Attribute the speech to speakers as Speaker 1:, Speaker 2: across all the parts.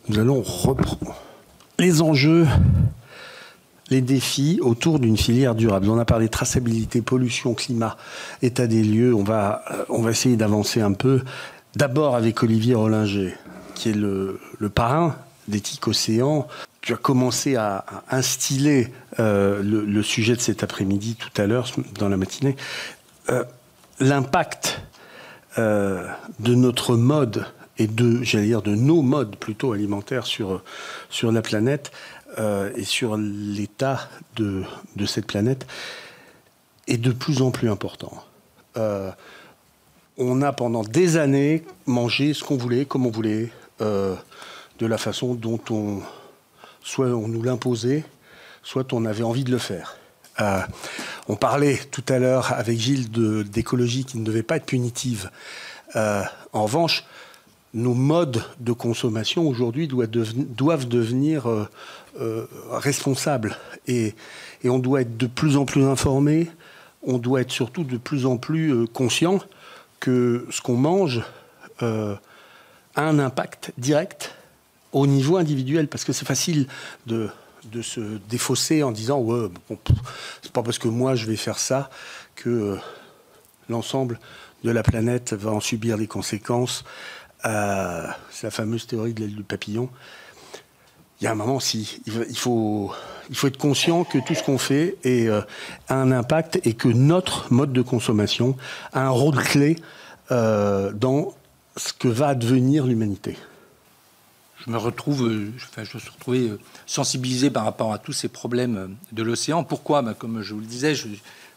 Speaker 1: Nous allons reprendre les enjeux, les défis autour d'une filière durable. On a parlé de traçabilité, pollution, climat, état des lieux. On va essayer d'avancer un peu. D'abord avec Olivier Rollinger, qui est le parrain d'Éthique Océan. Tu as commencé à instiller le sujet de cet après-midi, tout à l'heure, dans la matinée. L'impact de notre mode et de nos modes plutôt alimentaires sur la planète et sur l'état de cette planète est de plus en plus important. On a pendant des années mangé ce qu'on voulait, comme on voulait, de la façon dont soit on nous l'imposait, soit on avait envie de le faire. On parlait tout à l'heure avec Gilles d'écologie qui ne devait pas être punitive. En revanche, nos modes de consommation aujourd'hui doivent devenir responsables. Et on doit être de plus en plus informé, on doit être surtout de plus en plus conscient que ce qu'on mange a un impact direct au niveau individuel. Parce que c'est facile de se défausser en disant ouais, bon, c'est pas parce que moi je vais faire ça que l'ensemble de la planète va en subir les conséquences. C'est la fameuse théorie de l'aile du papillon. Il y a un moment, il faut être conscient que tout ce qu'on fait a un impact et que notre mode de consommation a un rôle clé dans ce que va devenir l'humanité.
Speaker 2: Je me suis retrouvé sensibilisé par rapport à tous ces problèmes de l'océan. Pourquoi ? Comme je vous le disais,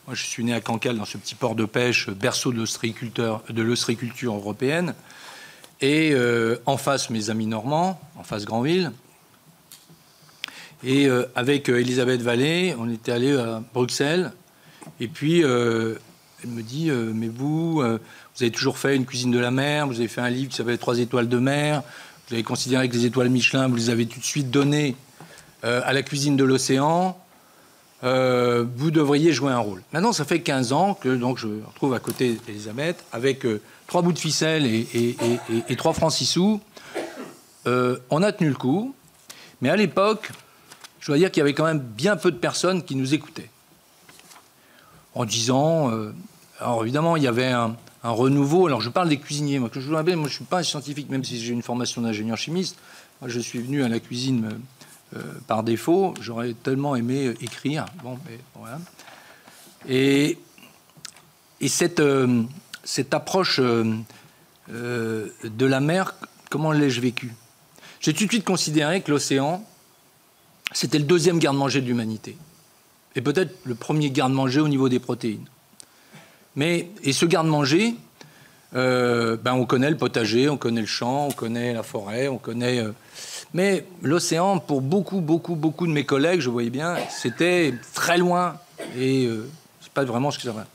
Speaker 2: moi je suis né à Cancale, dans ce petit port de pêche, berceau de l'ostréiculture européenne. Et en face, mes amis normands, en face Granville. Et avec Elisabeth Vallée, on était allé à Bruxelles. Et puis, elle me dit, mais vous avez toujours fait une cuisine de la mer, vous avez fait un livre qui s'appelle 3 étoiles de mer, vous avez considéré que les étoiles Michelin, vous les avez tout de suite données à la cuisine de l'océan. Vous devriez jouer un rôle. Maintenant, ça fait 15 ans que donc, je me retrouve à côté d'Elisabeth avec 3 bouts de ficelle et 3 francs 6 sous. On a tenu le coup. Mais à l'époque, je dois dire qu'il y avait quand même bien peu de personnes qui nous écoutaient. En disant... alors évidemment, il y avait un renouveau. Alors je parle des cuisiniers. Moi, je ne suis pas un scientifique, même si j'ai une formation d'ingénieur chimiste. Moi, je suis venu à la cuisine... par défaut, j'aurais tellement aimé écrire. Bon, mais voilà. Et cette approche de la mer, comment l'ai-je vécue ? J'ai tout de suite considéré que l'océan, c'était le 2e garde-manger de l'humanité. Et peut-être le 1er garde-manger au niveau des protéines. Et ce garde-manger, on connaît le potager, on connaît le champ, on connaît la forêt, on connaît... Mais l'océan, pour beaucoup de mes collègues, je voyais bien, c'était très loin. Et c'est pas vraiment ce que ça va.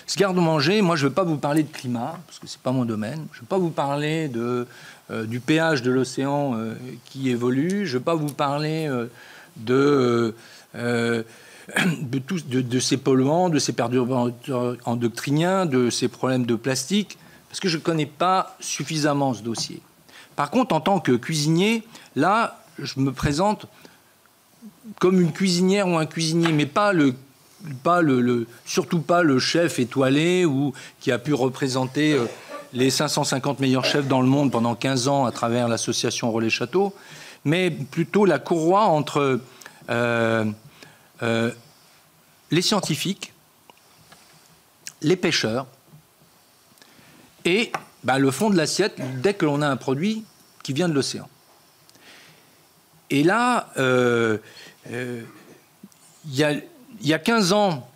Speaker 2: Ce garde-manger, moi, je ne vais pas vous parler de climat, parce que c'est pas mon domaine. Je ne vais pas vous parler du pH de l'océan qui évolue. Je ne vais pas vous parler de ces polluants, de ces perturbateurs endocriniens, de ces problèmes de plastique, parce que je ne connais pas suffisamment ce dossier. Par contre, en tant que cuisinier, là, je me présente comme une cuisinière ou un cuisinier, mais surtout pas le chef étoilé ou qui a pu représenter les 550 meilleurs chefs dans le monde pendant 15 ans à travers l'association Relais Château, mais plutôt la courroie entre les scientifiques, les pêcheurs et le fond de l'assiette dès que l'on a un produit qui vient de l'océan. Et là, il y a 15 ans,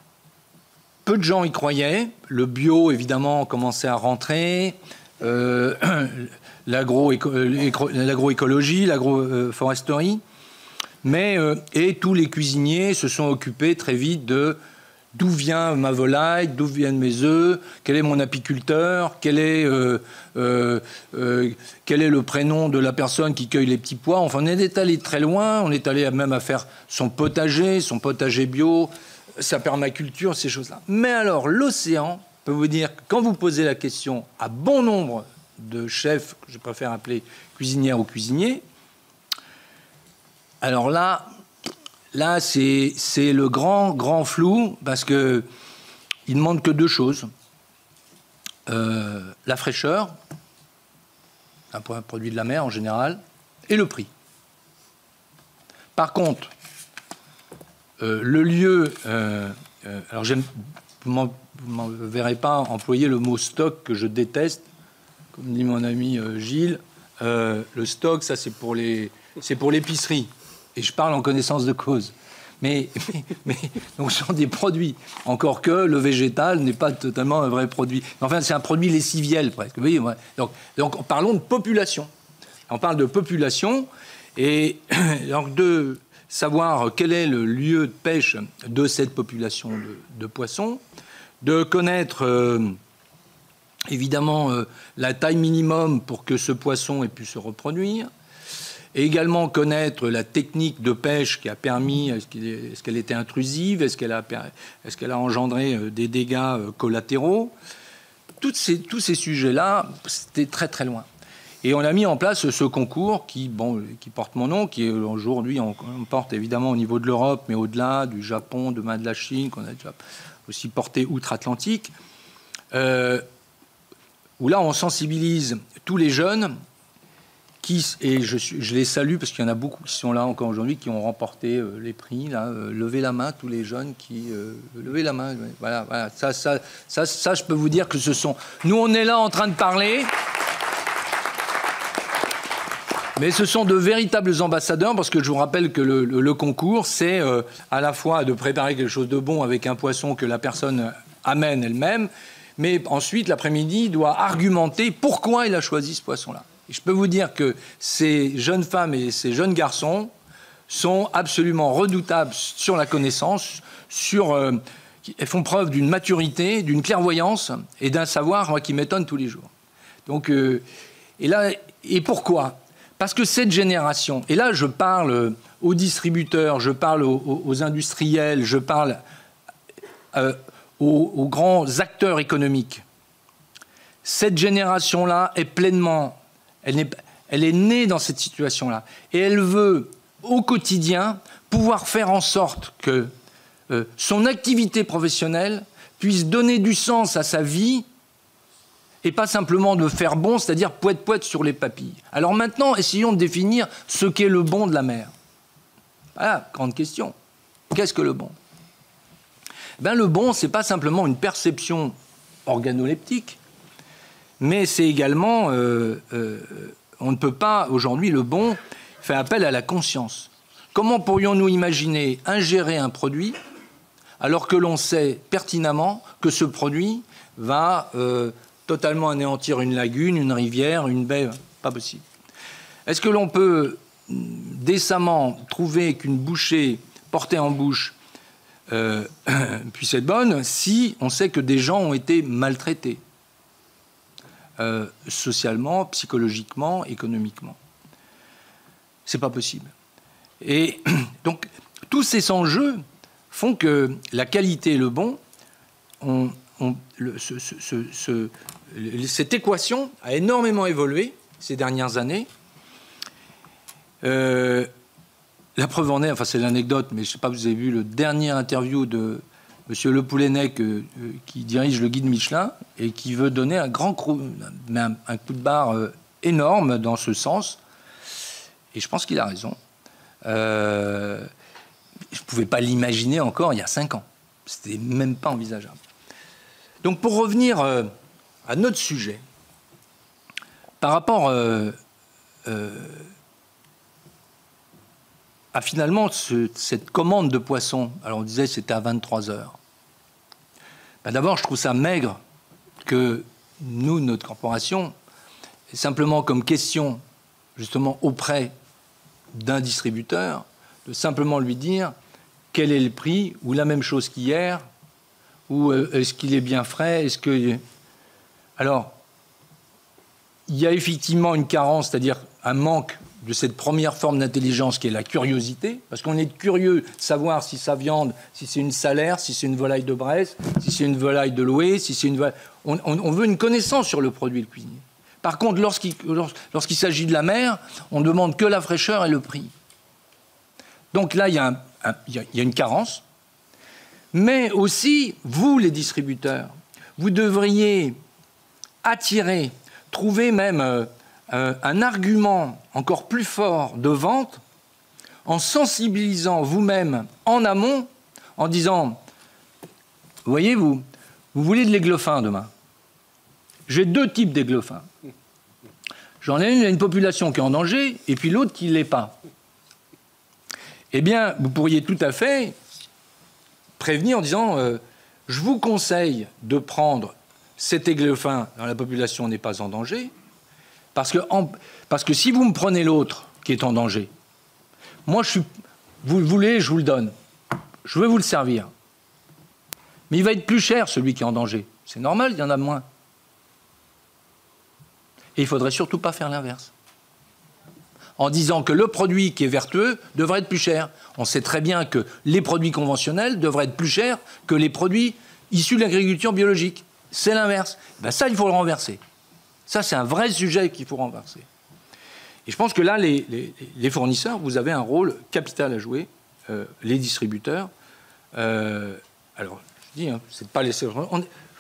Speaker 2: peu de gens y croyaient. Le bio, évidemment, commençait à rentrer. L'agroécologie, l'agroforesterie. Et tous les cuisiniers se sont occupés très vite de d'où vient ma volaille, d'où viennent mes œufs, quel est mon apiculteur, quel est le prénom de la personne qui cueille les petits pois. Enfin, on est allé très loin, on est allé même à faire son potager bio, sa permaculture, ces choses-là. Mais alors, l'océan, je peux vous dire que quand vous posez la question à bon nombre de chefs, que je préfère appeler cuisinières ou cuisiniers, Alors là c'est le grand flou, parce qu'il ne demande que deux choses. La fraîcheur, un produit de la mer en général, et le prix. Par contre, le lieu... alors, vous ne m'en verrez pas employer le mot stock, que je déteste. Comme dit mon ami Gilles, le stock, ça, c'est pour l'épicerie. Et je parle en connaissance de cause. Donc, ce sont des produits. Encore que le végétal n'est pas totalement un vrai produit. Enfin, c'est un produit lessiviel, presque. Vous voyez, ouais. Donc, parlons de population. On parle de population, et donc de savoir quel est le lieu de pêche de cette population de poissons, de connaître évidemment la taille minimum pour que ce poisson ait pu se reproduire, et également connaître la technique de pêche qui a permis, est-ce qu'elle était intrusive, est-ce qu'elle a engendré des dégâts collatéraux. Tous ces sujets-là, c'était très très loin. Et on a mis en place ce concours qui porte mon nom, qui aujourd'hui on porte évidemment au niveau de l'Europe, mais au-delà, du Japon, demain de la Chine, qu'on a déjà aussi porté outre-Atlantique, où là on sensibilise tous les jeunes et je les salue parce qu'il y en a beaucoup qui sont là encore aujourd'hui, qui ont remporté les prix. Là, levez la main, tous les jeunes qui... levez la main, voilà. Ça, je peux vous dire que ce sont... Nous, on est là en train de parler... Mais ce sont de véritables ambassadeurs, parce que je vous rappelle que le concours, c'est à la fois de préparer quelque chose de bon avec un poisson que la personne amène elle-même, mais ensuite, l'après-midi, il doit argumenter pourquoi il a choisi ce poisson-là. Et je peux vous dire que ces jeunes femmes et ces jeunes garçons sont absolument redoutables sur la connaissance, elles font preuve d'une maturité, d'une clairvoyance et d'un savoir, moi, qui m'étonne tous les jours. Donc, et pourquoi ? Parce que cette génération, et là je parle aux distributeurs, je parle aux industriels, je parle aux grands acteurs économiques, cette génération-là est pleinement, elle est née dans cette situation-là. Et elle veut, au quotidien, pouvoir faire en sorte que son activité professionnelle puisse donner du sens à sa vie, et pas simplement de faire bon, c'est-à-dire poète-poète sur les papilles. Alors maintenant, essayons de définir ce qu'est le bon de la mer. Voilà, grande question. Qu'est-ce que le bon ? Le bon, c'est pas simplement une perception organoleptique, mais c'est également... on ne peut pas, aujourd'hui, le bon fait appel à la conscience. Comment pourrions-nous imaginer ingérer un produit alors que l'on sait pertinemment que ce produit va... totalement anéantir une lagune, une rivière, une baie, pas possible. Est-ce que l'on peut décemment trouver qu'une bouchée portée en bouche puisse être bonne si on sait que des gens ont été maltraités socialement, psychologiquement, économiquement? C'est pas possible. Et donc, tous ces enjeux font que la qualité et le bon cette équation a énormément évolué ces dernières années. La preuve en est, enfin c'est l'anecdote, mais je ne sais pas si vous avez vu le dernier interview de M. Le Poulenec qui dirige le guide Michelin et qui veut donner un coup de barre énorme dans ce sens. Et je pense qu'il a raison. Je ne pouvais pas l'imaginer encore il y a 5 ans. C'était même pas envisageable. Donc pour revenir à notre sujet, par rapport à finalement cette commande de poissons, alors on disait que c'était à 23 heures. D'abord, je trouve ça maigre que nous, notre corporation, simplement comme question justement auprès d'un distributeur, de simplement lui dire quel est le prix, ou la même chose qu'hier, ou est-ce qu'il est bien frais, est-ce que... Alors, il y a effectivement une carence, c'est-à-dire un manque de cette première forme d'intelligence qui est la curiosité, parce qu'on est curieux de savoir si sa viande, si c'est une salaire, si c'est une volaille de Bresse, si c'est une volaille de Loué, si c'est une volaille... On veut une connaissance sur le produit le cuisinier. Par contre, lorsqu'il s'agit de la mer, on ne demande que la fraîcheur et le prix. Donc là, il y a une carence. Mais aussi, vous, les distributeurs, vous devriez attirer, trouver même un argument encore plus fort de vente en sensibilisant vous-même en amont, en disant, voyez, vous voulez de l'aigle fin demain. J'ai 2 types d'aigle fin. J'en ai une, il y a une population qui est en danger, et puis l'autre qui ne l'est pas. Eh bien, vous pourriez tout à fait prévenir en disant je vous conseille de prendre cet aigle fin dans la population n'est pas en danger, parce que si vous me prenez l'autre qui est en danger, moi, vous le voulez, je vous le donne. Je veux vous le servir. Mais il va être plus cher, celui qui est en danger. C'est normal, il y en a moins. Et il ne faudrait surtout pas faire l'inverse. En disant que le produit qui est vertueux devrait être plus cher. On sait très bien que les produits conventionnels devraient être plus chers que les produits issus de l'agriculture biologique. C'est l'inverse. Ben ça, il faut le renverser. Ça, c'est un vrai sujet qu'il faut renverser. Et je pense que là, les fournisseurs, vous avez un rôle capital à jouer, les distributeurs. Alors, je dis, hein, c'est pas laisser...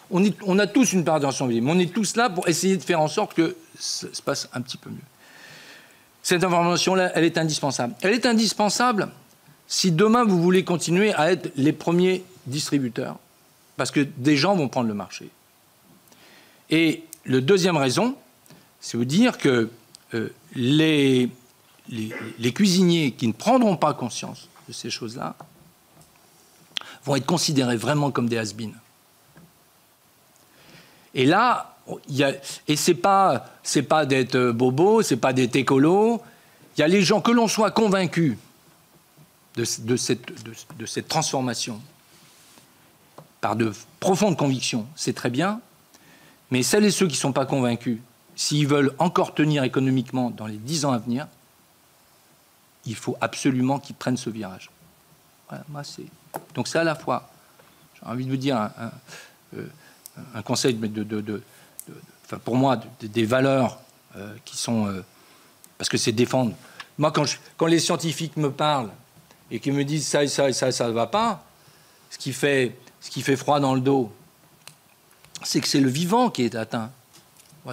Speaker 2: On a tous une part d'attention, mais on est tous là pour essayer de faire en sorte que ça se passe un petit peu mieux. Cette information-là, elle est indispensable. Elle est indispensable si demain vous voulez continuer à être les premiers distributeurs, parce que des gens vont prendre le marché. Et la deuxième raison, c'est vous dire que les cuisiniers qui ne prendront pas conscience de ces choses-là vont être considérés vraiment comme des has-beens. Et là, c'est pas d'être bobo, c'est pas d'être écolo. Il y a les gens, que l'on soit convaincus de cette transformation par de profondes convictions, c'est très bien. Mais celles et ceux qui ne sont pas convaincus, s'ils veulent encore tenir économiquement dans les 10 ans à venir, il faut absolument qu'ils prennent ce virage. Voilà, donc c'est à la fois, j'ai envie de vous dire, un conseil enfin pour moi, des valeurs qui sont... parce que c'est défendre. Moi, quand les scientifiques me parlent et qu'ils me disent ça et ça et ça, ça ne va pas, ce qui fait froid dans le dos, c'est que c'est le vivant qui est atteint.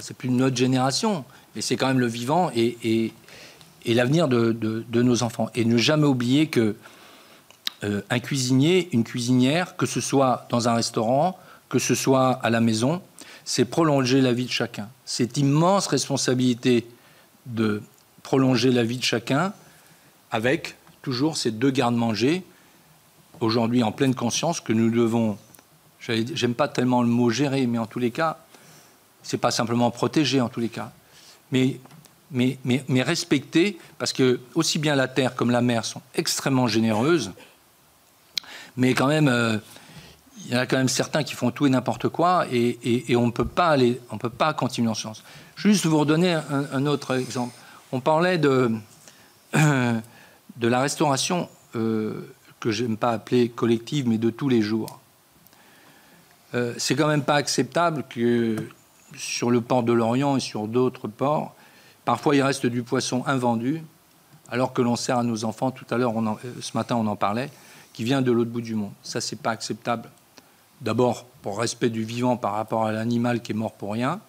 Speaker 2: C'est plus notre génération, mais c'est quand même le vivant et l'avenir de nos enfants. Et ne jamais oublier que un cuisinier, une cuisinière, que ce soit dans un restaurant, que ce soit à la maison, c'est prolonger la vie de chacun. Cette immense responsabilité de prolonger la vie de chacun avec toujours ces 2 garde-manger, aujourd'hui en pleine conscience que nous devons, j'aime pas tellement le mot gérer, mais en tous les cas, c'est pas simplement protéger en tous les cas, mais respecter, parce que aussi bien la terre comme la mer sont extrêmement généreuses, mais quand même, il y en a quand même certains qui font tout et n'importe quoi, et on ne peut pas continuer en ce sens. Juste vous redonner un autre exemple. On parlait de la restauration que j'aime pas appeler collective, mais de tous les jours. C'est quand même pas acceptable que sur le port de Lorient et sur d'autres ports, parfois il reste du poisson invendu, alors que l'on sert à nos enfants. Tout à l'heure, ce matin, on en parlait, qui vient de l'autre bout du monde. Ça, c'est pas acceptable. D'abord, pour respect du vivant par rapport à l'animal qui est mort pour rien,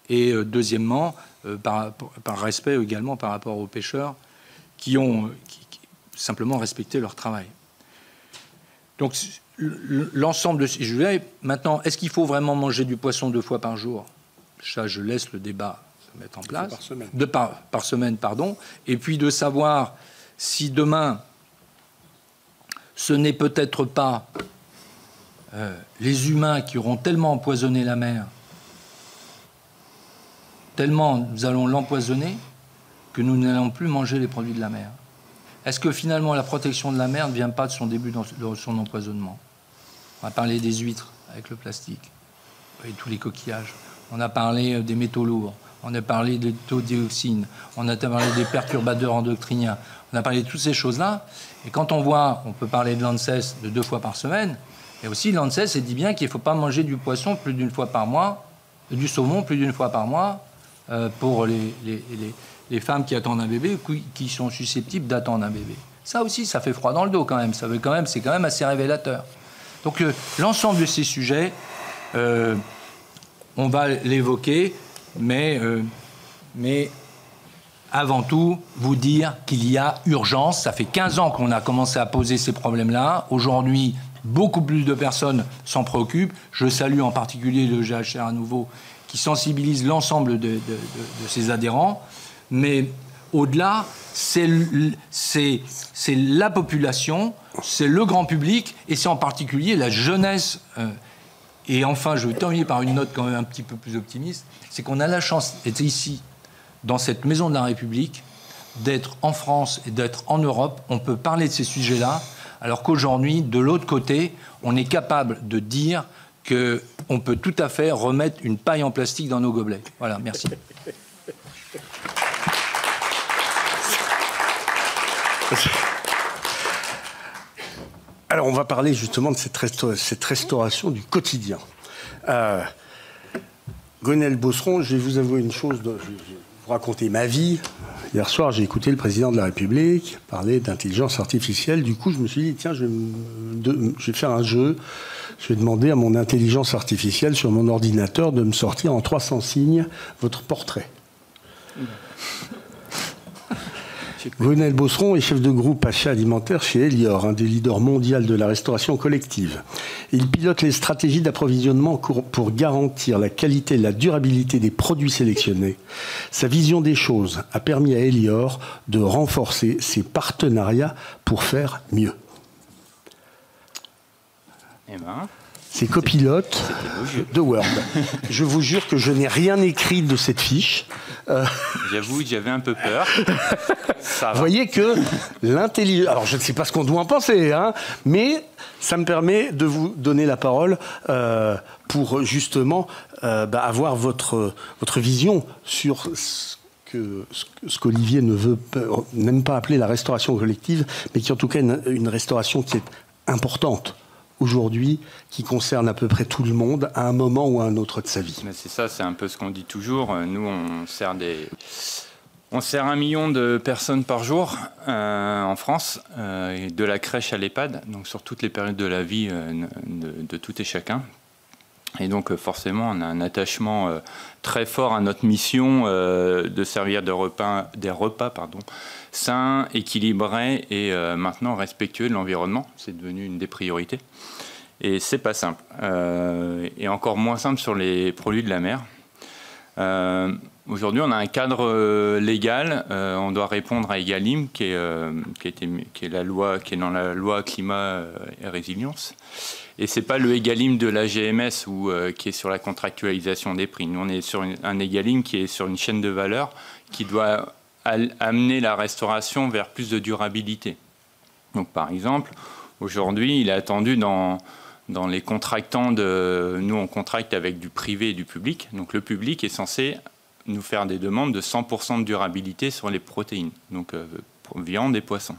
Speaker 2: et deuxièmement, par respect également par rapport aux pêcheurs qui ont simplement respecté leur travail. Donc, l'ensemble de... Je dirais, maintenant, est-ce qu'il faut vraiment manger du poisson 2 fois par jour? Ça, je laisse le débat se mettre en place. Par semaine. Par semaine, pardon. Et puis de savoir si demain, ce n'est peut-être pas les humains qui auront tellement empoisonné la mer, tellement nous allons l'empoisonner, que nous n'allons plus manger les produits de la mer. Est-ce que finalement la protection de la mer ne vient pas de son début, de son empoisonnement? On a parlé des huîtres avec le plastique et tous les coquillages. On a parlé des métaux lourds. On a parlé des taux de dioxine. On a parlé des perturbateurs endocriniens. On a parlé de toutes ces choses-là. Et quand on voit, on peut parler de l'ANSES de 2 fois par semaine. Et aussi, l'ANSES dit bien qu'il ne faut pas manger du poisson plus d'une fois par mois, du saumon plus d'une fois par mois, pour les femmes qui attendent un bébé ou qui sont susceptibles d'attendre un bébé. Ça aussi, ça fait froid dans le dos quand même. C'est quand même assez révélateur. Donc l'ensemble de ces sujets, on va l'évoquer, mais avant tout, vous dire qu'il y a urgence. Ça fait 15 ans qu'on a commencé à poser ces problèmes-là. Aujourd'hui, beaucoup plus de personnes s'en préoccupent. Je salue en particulier le GHR à nouveau, qui sensibilise l'ensemble de ses adhérents. Mais au-delà, c'est la population, c'est le grand public, et c'est en particulier la jeunesse. Et enfin, je vais terminer par une note quand même un petit peu plus optimiste, c'est qu'on a la chance d'être ici, dans cette maison de la République, d'être en France et d'être en Europe. On peut parler de ces sujets-là, alors qu'aujourd'hui, de l'autre côté, on est capable de dire qu'on peut tout à fait remettre une paille en plastique dans nos gobelets. Voilà, merci.
Speaker 1: Alors, on va parler justement de cette restauration du quotidien. Gwenaëlle Beauceron, je vais vous avouer une chose, je vais vous raconter ma vie. Hier soir, j'ai écouté le président de la République parler d'intelligence artificielle. Du coup, je me suis dit, tiens, je vais faire un jeu. Je vais demander à mon intelligence artificielle sur mon ordinateur de me sortir en 300 signes votre portrait. Gwenaëlle Beauceron est chef de groupe achat alimentaire chez Elior, un des leaders mondiaux de la restauration collective. Il pilote les stratégies d'approvisionnement pour garantir la qualité et la durabilité des produits sélectionnés. Sa vision des choses a permis à Elior de renforcer ses partenariats pour faire mieux.
Speaker 3: Eh ben,
Speaker 1: c'est copilote de Word. Je vous jure que je n'ai rien écrit de cette fiche.
Speaker 3: J'avoue, j'avais un peu peur. Ça va.
Speaker 1: Vous voyez que l'intelligence... Alors, je ne sais pas ce qu'on doit en penser, hein, mais ça me permet de vous donner la parole pour justement avoir votre vision sur ce qu'Olivier n'aime pas appeler la restauration collective, mais qui en tout cas une restauration qui est importante aujourd'hui, qui concerne à peu près tout le monde à un moment ou à un autre de sa vie.
Speaker 3: C'est ça, c'est un peu ce qu'on dit toujours. Nous, on sert 1 million de personnes par jour en France, de la crèche à l'EHPAD, donc sur toutes les périodes de la vie de tout et chacun. Et donc forcément, on a un attachement très fort à notre mission de servir des repas sains, équilibrés et maintenant respectueux de l'environnement. C'est devenu une des priorités. Et c'est pas simple. Et encore moins simple sur les produits de la mer. Aujourd'hui, on a un cadre légal. On doit répondre à Egalim, qui est dans la loi climat et résilience. Et c'est pas le Egalim de la GMS qui est sur la contractualisation des prix. Nous, on est sur un Egalim qui est sur une chaîne de valeur qui doit amener la restauration vers plus de durabilité. Donc, par exemple, aujourd'hui, il est attendu dans les contractants nous, on contracte avec du privé et du public. Donc, le public est censé nous faire des demandes de 100% de durabilité sur les protéines, donc viande et poisson.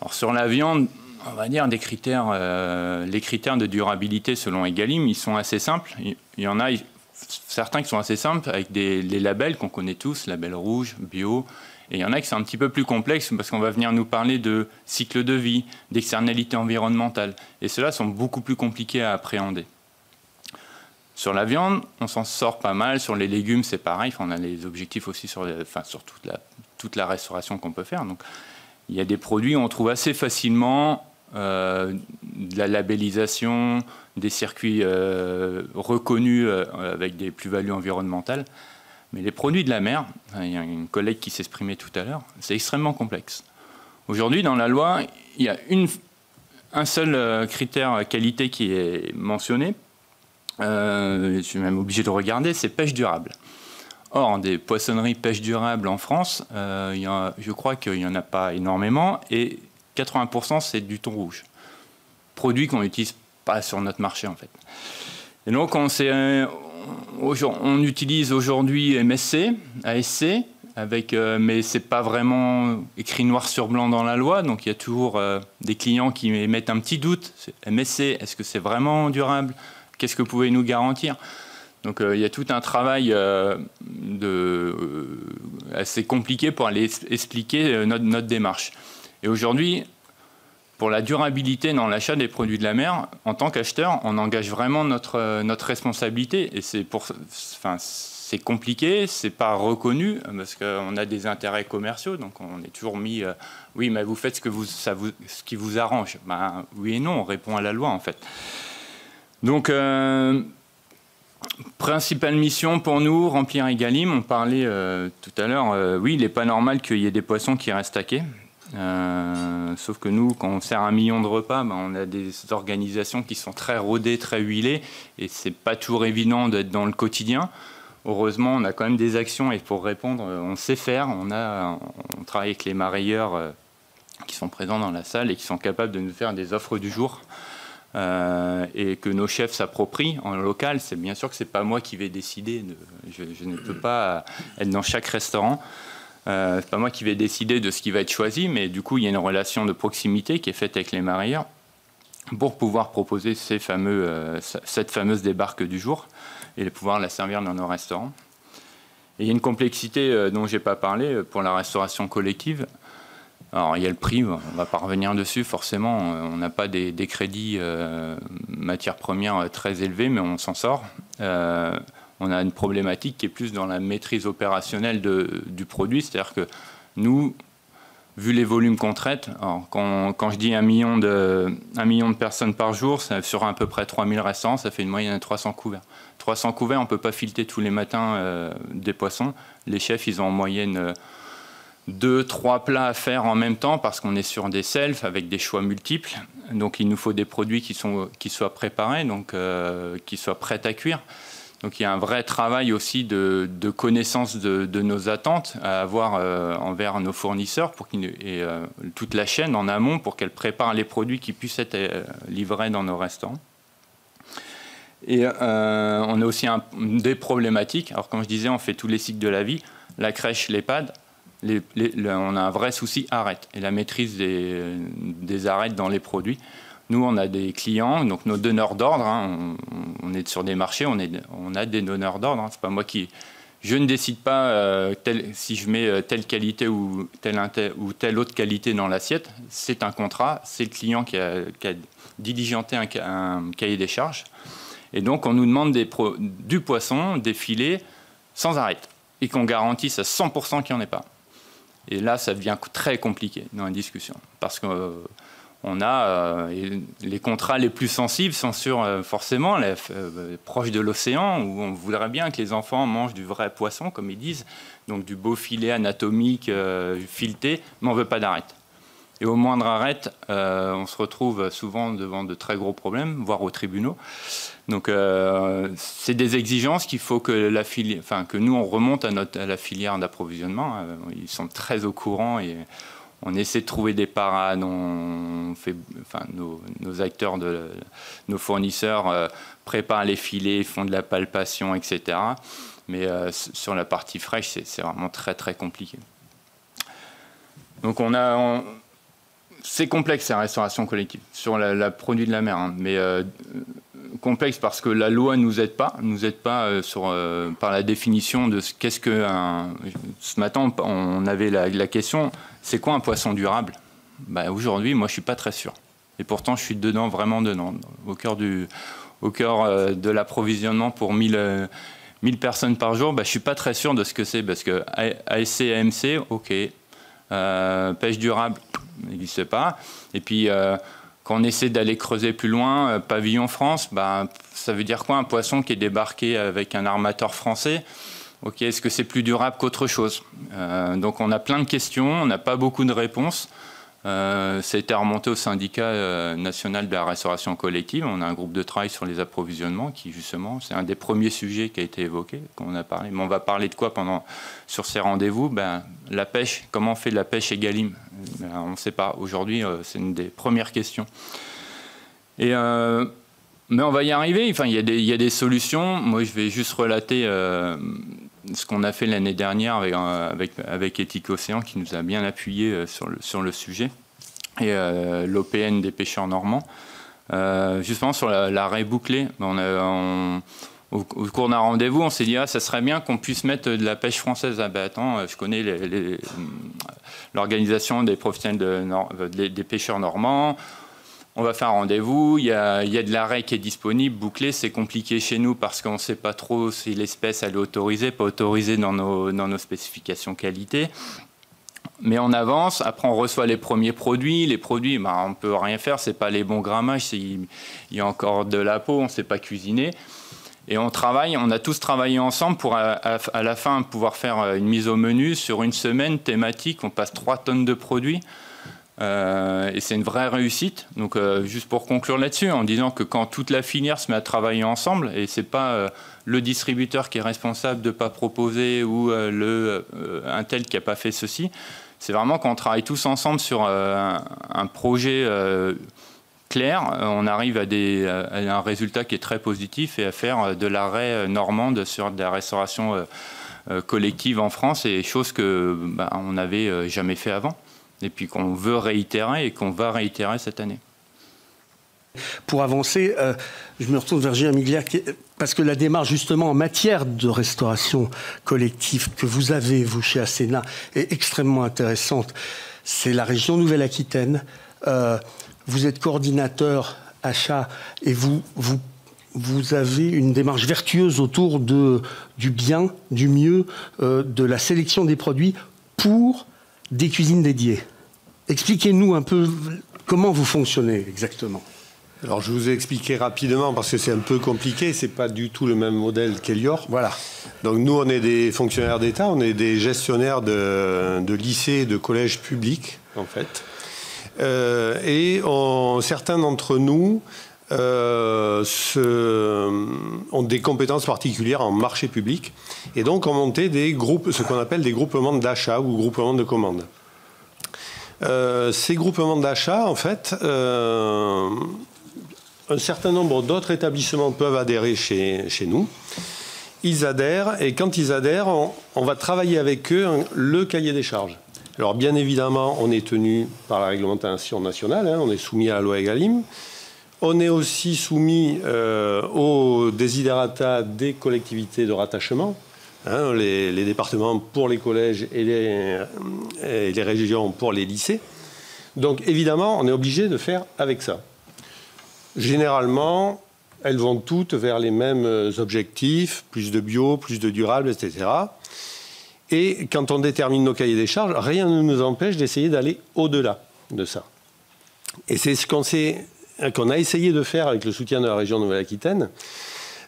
Speaker 3: Alors, sur la viande, on va dire les critères de durabilité selon Egalim, ils sont assez simples. Il y en a certains qui sont assez simples avec les labels qu'on connaît tous, label rouge, bio. Et il y en a qui sont un petit peu plus complexes parce qu'on va venir nous parler de cycle de vie, d'externalités environnementales. Et ceux-là sont beaucoup plus compliqués à appréhender. Sur la viande, on s'en sort pas mal. Sur les légumes, c'est pareil. On a les objectifs aussi sur toute la restauration qu'on peut faire. Donc, il y a des produits où on trouve assez facilement de la labellisation, des circuits reconnus avec des plus-values environnementales. Mais les produits de la mer, il y a une collègue qui s'exprimait tout à l'heure, c'est extrêmement complexe. Aujourd'hui, dans la loi, il y a un seul critère qualité qui est mentionné. Je suis même obligé de regarder, c'est pêche durable. Or, des poissonneries pêche durable en France, je crois qu'il n'y en a pas énormément, et 80% c'est du thon rouge. Produit qu'on n'utilise pas sur notre marché en fait. Et donc on utilise aujourd'hui MSC, ASC, mais c'est pas vraiment écrit noir sur blanc dans la loi, donc il y a toujours des clients qui émettent un petit doute. MSC, est-ce que c'est vraiment durable? Qu'est-ce que vous pouvez nous garantir? Donc il y a tout un travail assez compliqué pour aller expliquer notre démarche. Et aujourd'hui, pour la durabilité dans l'achat des produits de la mer, en tant qu'acheteur, on engage vraiment notre responsabilité. Et c'est compliqué, c'est pas reconnu, parce qu'on a des intérêts commerciaux, donc on est toujours mis oui, mais vous faites ce qui vous arrange. Ben, oui et non, on répond à la loi, en fait. Donc, principale mission pour nous, remplir Egalim. On parlait tout à l'heure, oui, il n'est pas normal qu'il y ait des poissons qui restent à quai. Sauf que nous, quand on sert 1 million de repas, ben, on a des organisations qui sont très rodées, très huilées, et c'est pas toujours évident d'être dans le quotidien. Heureusement, on a quand même des actions, et pour répondre, on sait faire. On travaille avec les marailleurs qui sont présents dans la salle et qui sont capables de nous faire des offres du jour et que nos chefs s'approprient en local. C'est bien sûr que c'est pas moi qui vais décider. Je ne peux pas être dans chaque restaurant. C'est pas moi qui vais décider de ce qui va être choisi, mais du coup, il y a une relation de proximité qui est faite avec les marailleurs pour pouvoir proposer cette fameuse débarque du jour et pouvoir la servir dans nos restaurants. Et il y a une complexité dont je n'ai pas parlé pour la restauration collective. Alors, il y a le prix, on ne va pas revenir dessus, forcément. On n'a pas des crédits matières premières très élevés, mais on s'en sort. On a une problématique qui est plus dans la maîtrise opérationnelle du produit. C'est-à-dire que nous, vu les volumes qu'on traite, alors quand je dis 1 million de personnes par jour, ça, sur à peu près 3000 restaurants, ça fait une moyenne de 300 couverts. 300 couverts, on ne peut pas fileter tous les matins des poissons. Les chefs, ils ont en moyenne 2-3 plats à faire en même temps parce qu'on est sur des selfs avec des choix multiples. Donc il nous faut des produits qui soient préparés, donc qui soient prêts à cuire. Donc il y a un vrai travail aussi de connaissance de nos attentes à avoir envers nos fournisseurs et toute la chaîne en amont pour qu'elle prépare les produits qui puissent être livrés dans nos restaurants. Et on a aussi des problématiques. Alors comme je disais, on fait tous les cycles de la vie. La crèche, l'EHPAD, on a un vrai souci arrête et la maîtrise des arêtes dans les produits. Nous, on a des clients, donc nos donneurs d'ordre, hein, on est sur des marchés, on a des donneurs d'ordre. Hein, c'est pas moi je ne décide pas si je mets telle qualité ou telle autre qualité dans l'assiette. C'est un contrat, c'est le client qui a diligenté un cahier des charges. Et donc, on nous demande du poisson, des filets, sans arête. Et qu'on garantisse à 100% qu'il n'y en ait pas. Et là, ça devient très compliqué dans la discussion. Parce que on a les contrats les plus sensibles sont forcément proches de l'océan, où on voudrait bien que les enfants mangent du vrai poisson, comme ils disent, donc du beau filet anatomique fileté, mais on ne veut pas d'arête. Et au moindre arête, on se retrouve souvent devant de très gros problèmes, voire aux tribunaux. Donc c'est des exigences qu'il faut que nous on remonte à la filière d'approvisionnement. Ils sont très au courant et on essaie de trouver des parades. Nos acteurs, nos fournisseurs préparent les filets, font de la palpation, etc. Mais sur la partie fraîche, c'est vraiment très très compliqué. Donc c'est complexe la restauration collective sur la produit de la mer, hein, mais complexe parce que la loi nous aide pas par la définition de qu'est-ce que ce matin on avait la question, c'est quoi un poisson durable? Ben, aujourd'hui, moi je suis pas très sûr. Et pourtant je suis vraiment dedans, au cœur de l'approvisionnement pour 1000 personnes par jour. Ben, je suis pas très sûr de ce que c'est parce que ASC, AMC, ok, pêche durable n'existe pas. Et puis quand on essaie d'aller creuser plus loin, pavillon France, ben, ça veut dire quoi un poisson qui est débarqué avec un armateur français? Ok, est-ce que c'est plus durable qu'autre chose? Donc on a plein de questions, on n'a pas beaucoup de réponses. Ça a été remonté au syndicat national de la restauration collective. On a un groupe de travail sur les approvisionnements qui, justement, c'est un des premiers sujets qui a été évoqué, qu'on a parlé. Mais on va parler de quoi sur ces rendez-vous? Ben, la pêche, comment on fait de la pêche Egalim? Ben, on ne sait pas. Aujourd'hui, c'est une des premières questions. Et, mais on va y arriver. Enfin, il y a des solutions. Moi, je vais juste relater ce qu'on a fait l'année dernière avec Éthique Océan, qui nous a bien appuyé sur le sujet, et l'OPN des pêcheurs normands. Justement, sur l'arrêt bouclé, on au cours d'un rendez-vous, on s'est dit, ça serait bien qu'on puisse mettre de la pêche française. Ah ben attends, je connais l'organisation des professionnels des pêcheurs normands. On va faire un rendez-vous, il y a de l'arrêt qui est disponible, bouclé, c'est compliqué chez nous parce qu'on ne sait pas trop si l'espèce elle est autorisée, pas autorisée dans nos spécifications qualité. Mais on avance, après on reçoit les premiers produits. Les produits, on ne peut rien faire, ce n'est pas les bons grammages, il y a encore de la peau, on ne sait pas cuisiner. Et on a tous travaillé ensemble pour à la fin pouvoir faire une mise au menu sur une semaine thématique, on passe 3 tonnes de produits. Et c'est une vraie réussite. Donc, juste pour conclure là-dessus, en disant que quand toute la filière se met à travailler ensemble, et c'est pas le distributeur qui est responsable de ne pas proposer ou un tel qui n'a pas fait ceci, c'est vraiment quand on travaille tous ensemble sur un projet clair, on arrive à un résultat qui est très positif et à faire de l'arrêt normande sur de la restauration collective en France, et chose que on n'avait jamais fait avant. Et puis qu'on veut réitérer et qu'on va réitérer cette année.
Speaker 1: Pour avancer, je me retourne vers Gilles Miglière, parce que la démarche justement en matière de restauration collective que vous avez, vous, chez Asséna, est extrêmement intéressante. C'est la région Nouvelle-Aquitaine. Vous êtes coordinateur achat et vous avez une démarche vertueuse autour du bien, du mieux, de la sélection des produits pour des cuisines dédiées. Expliquez-nous un peu comment vous fonctionnez exactement.
Speaker 4: Alors je vous ai expliqué rapidement parce que c'est un peu compliqué, c'est pas du tout le même modèle qu'Elior.
Speaker 1: Voilà. Donc
Speaker 4: nous on est des fonctionnaires d'État, on est des gestionnaires de lycées et de collèges publics en fait. Certains d'entre nous ont des compétences particulières en marché public et donc ont monté des groupes, ce qu'on appelle des groupements d'achat ou groupements de commandes. Ces groupements d'achat, en fait, un certain nombre d'autres établissements peuvent adhérer chez nous. Ils adhèrent et quand ils adhèrent, on va travailler avec eux le cahier des charges. Alors bien évidemment, on est tenu par la réglementation nationale, on est soumis à la loi Egalim. On est aussi soumis aux desiderata des collectivités de rattachement, les départements pour les collèges et les régions pour les lycées. Donc évidemment, on est obligé de faire avec ça. Généralement, elles vont toutes vers les mêmes objectifs, plus de bio, plus de durable, etc. Et quand on détermine nos cahiers des charges, rien ne nous empêche d'essayer d'aller au-delà de ça. Et c'est ce qu'on a essayé de faire avec le soutien de la région Nouvelle-Aquitaine,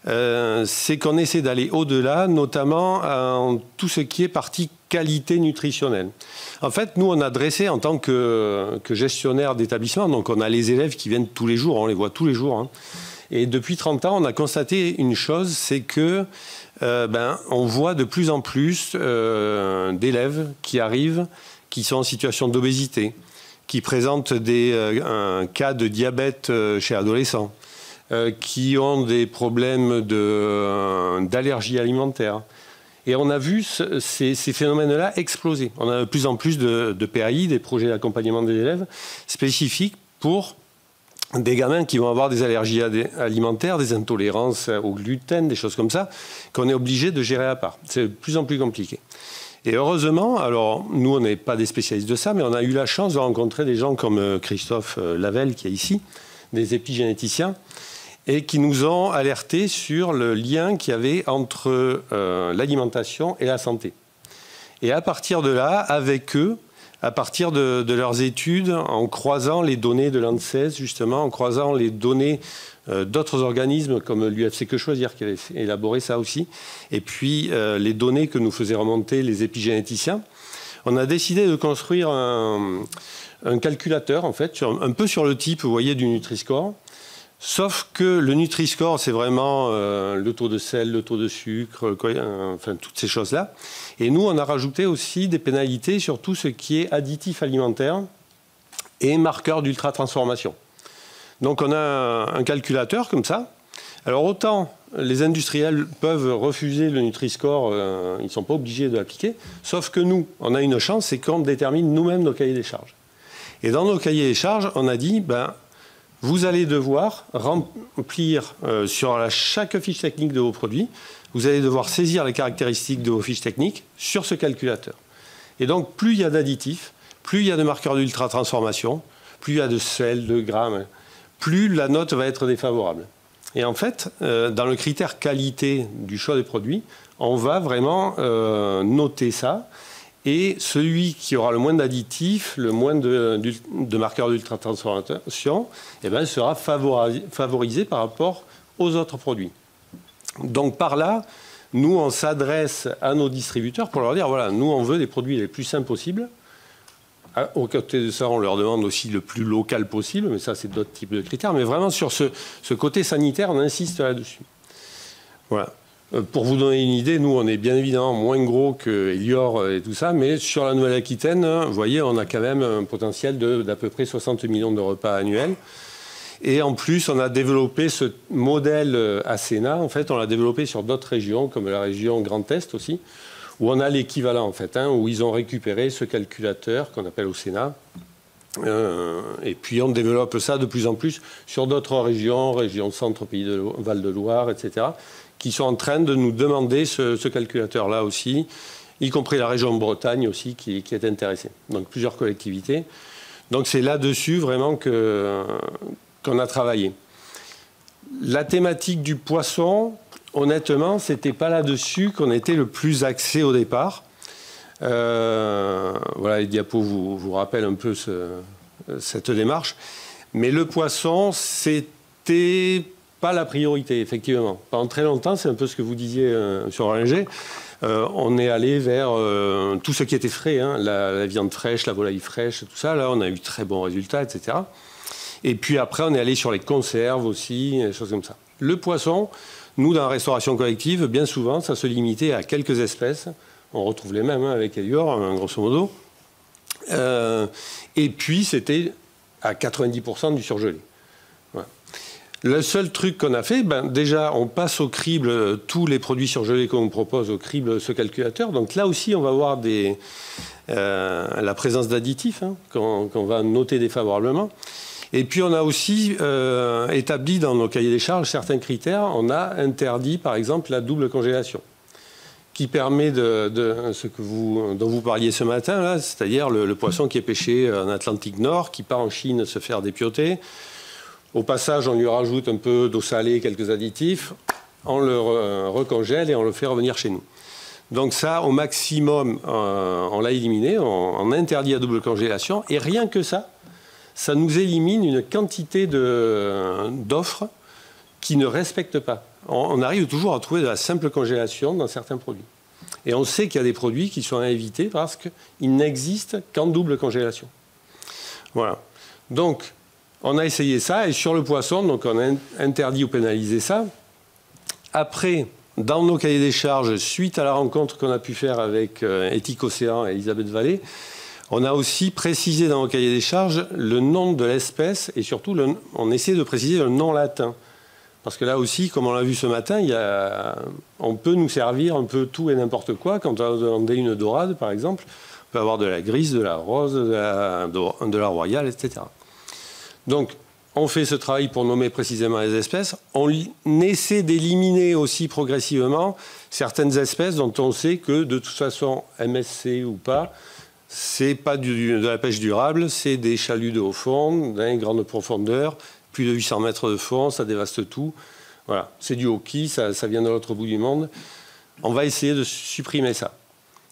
Speaker 4: c'est qu'on essaie d'aller au-delà, notamment en tout ce qui est partie qualité nutritionnelle. En fait, nous, on a dressé en tant que gestionnaire d'établissement, donc on a les élèves qui viennent tous les jours, on les voit tous les jours. Et depuis 30 ans, on a constaté une chose, c'est que on voit de plus en plus d'élèves qui arrivent, qui sont en situation d'obésité, qui présentent un cas de diabète chez adolescents, qui ont des problèmes d'allergie alimentaire. Et on a vu ces phénomènes-là exploser. On a de plus en plus de PAI, des projets d'accompagnement des élèves, spécifiques pour des gamins qui vont avoir des allergies alimentaires, des intolérances au gluten, des choses comme ça, qu'on est obligé de gérer à part. C'est de plus en plus compliqué. Et heureusement, alors nous on n'est pas des spécialistes de ça, mais on a eu la chance de rencontrer des gens comme Christophe Lavelle qui est ici, des épigénéticiens, et qui nous ont alertés sur le lien qu'il y avait entre l'alimentation et la santé. Et à partir de là, avec eux, à partir de leurs études, en croisant les données de l'ANSES, justement, en croisant les données d'autres organismes comme l'UFC Que Choisir qui avait élaboré ça aussi, et puis les données que nous faisaient remonter les épigénéticiens, on a décidé de construire un calculateur, en fait, un peu sur le type, vous voyez, du Nutri-Score, sauf que le Nutri-Score, c'est vraiment le taux de sel, le taux de sucre, enfin toutes ces choses-là. Et nous, on a rajouté aussi des pénalités sur tout ce qui est additif alimentaire et marqueur d'ultra-transformation. Donc on a un calculateur comme ça. Alors autant les industriels peuvent refuser le Nutri-Score, ils ne sont pas obligés de l'appliquer, sauf que nous, on a une chance, c'est qu'on détermine nous-mêmes nos cahiers des charges. Et dans nos cahiers des charges, on a dit, vous allez devoir remplir sur chaque fiche technique de vos produits, vous allez devoir saisir les caractéristiques de vos fiches techniques sur ce calculateur. Et donc, plus il y a d'additifs, plus il y a de marqueurs d'ultra-transformation, plus il y a de sel, de grammes, plus la note va être défavorable. Et en fait, dans le critère qualité du choix des produits, on va vraiment noter ça. Et celui qui aura le moins d'additifs, le moins de marqueurs d'ultra-transformation, eh ben, sera favorisé par rapport aux autres produits. Donc par là, nous, on s'adresse à nos distributeurs pour leur dire, voilà, nous, on veut des produits les plus simples possibles. Au côté de ça, on leur demande aussi le plus local possible, mais ça, c'est d'autres types de critères. Mais vraiment, sur ce côté sanitaire, on insiste là-dessus. Voilà. Pour vous donner une idée, nous, on est bien évidemment moins gros que Elior et tout ça, mais sur la Nouvelle-Aquitaine, vous voyez, on a quand même un potentiel d'à peu près 60 millions de repas annuels. Et en plus, on a développé ce modèle Asséna. En fait, on l'a développé sur d'autres régions, comme la région Grand Est aussi, où on a l'équivalent, en fait, où ils ont récupéré ce calculateur qu'on appelle Asséna. Et puis, on développe ça de plus en plus sur d'autres régions, région Centre, Pays de Val-de-Loire, etc., qui sont en train de nous demander ce calculateur-là aussi, y compris la région Bretagne aussi, qui est intéressée. Donc, plusieurs collectivités. Donc, c'est là-dessus, vraiment, qu'on a travaillé. La thématique du poisson, honnêtement, ce n'était pas là-dessus qu'on était le plus axé au départ. Voilà, les diapos vous rappellent un peu cette démarche. Mais le poisson, c'était pas la priorité, effectivement. Pendant très longtemps, c'est un peu ce que vous disiez sur Ringer, on est allé vers tout ce qui était frais, hein, la viande fraîche, la volaille fraîche, tout ça. Là, on a eu très bons résultats, etc. Et puis après, on est allé sur les conserves aussi, des choses comme ça. Le poisson, nous, dans la restauration collective, bien souvent, ça se limitait à quelques espèces. On retrouve les mêmes avec Elior, grosso modo. Et puis, c'était à 90% du surgelé. Voilà. Le seul truc qu'on a fait, déjà, on passe au crible tous les produits surgelés qu'on nous propose au crible, ce calculateur. Donc là aussi, on va voir la présence d'additifs qu'on va noter défavorablement. Et puis, on a aussi établi dans nos cahiers des charges certains critères. On a interdit, par exemple, la double congélation, qui permet de ce dont vous parliez ce matin, là, c'est-à-dire le poisson qui est pêché en Atlantique Nord, qui part en Chine se faire dépioter. Au passage, on lui rajoute un peu d'eau salée, quelques additifs, on le recongèle et on le fait revenir chez nous. Donc ça, au maximum, on l'a éliminé, on interdit la double congélation, et rien que ça nous élimine une quantité d'offres qui ne respectent pas. On arrive toujours à trouver de la simple congélation dans certains produits. Et on sait qu'il y a des produits qui sont à éviter parce qu'ils n'existent qu'en double congélation. Voilà. Donc, on a essayé ça, et sur le poisson, donc on a interdit ou pénalisé ça. Après, dans nos cahiers des charges, suite à la rencontre qu'on a pu faire avec Éthique Océan et Elisabeth Vallée, on a aussi précisé dans nos cahiers des charges le nom de l'espèce, et surtout, on essaie de préciser le nom latin. Parce que là aussi, comme on l'a vu ce matin, on peut nous servir un peu tout et n'importe quoi. Quand on va demander une dorade, par exemple, on peut avoir de la grise, de la rose, de la royale, etc. Donc, on fait ce travail pour nommer précisément les espèces. On essaie d'éliminer aussi progressivement certaines espèces dont on sait que, de toute façon, MSC ou pas, c'est pas de la pêche durable, c'est des chaluts de haut fond, d'une grande profondeur, plus de 800 mètres de fond, ça dévaste tout. Voilà, c'est du hockey, ça vient de l'autre bout du monde. On va essayer de supprimer ça.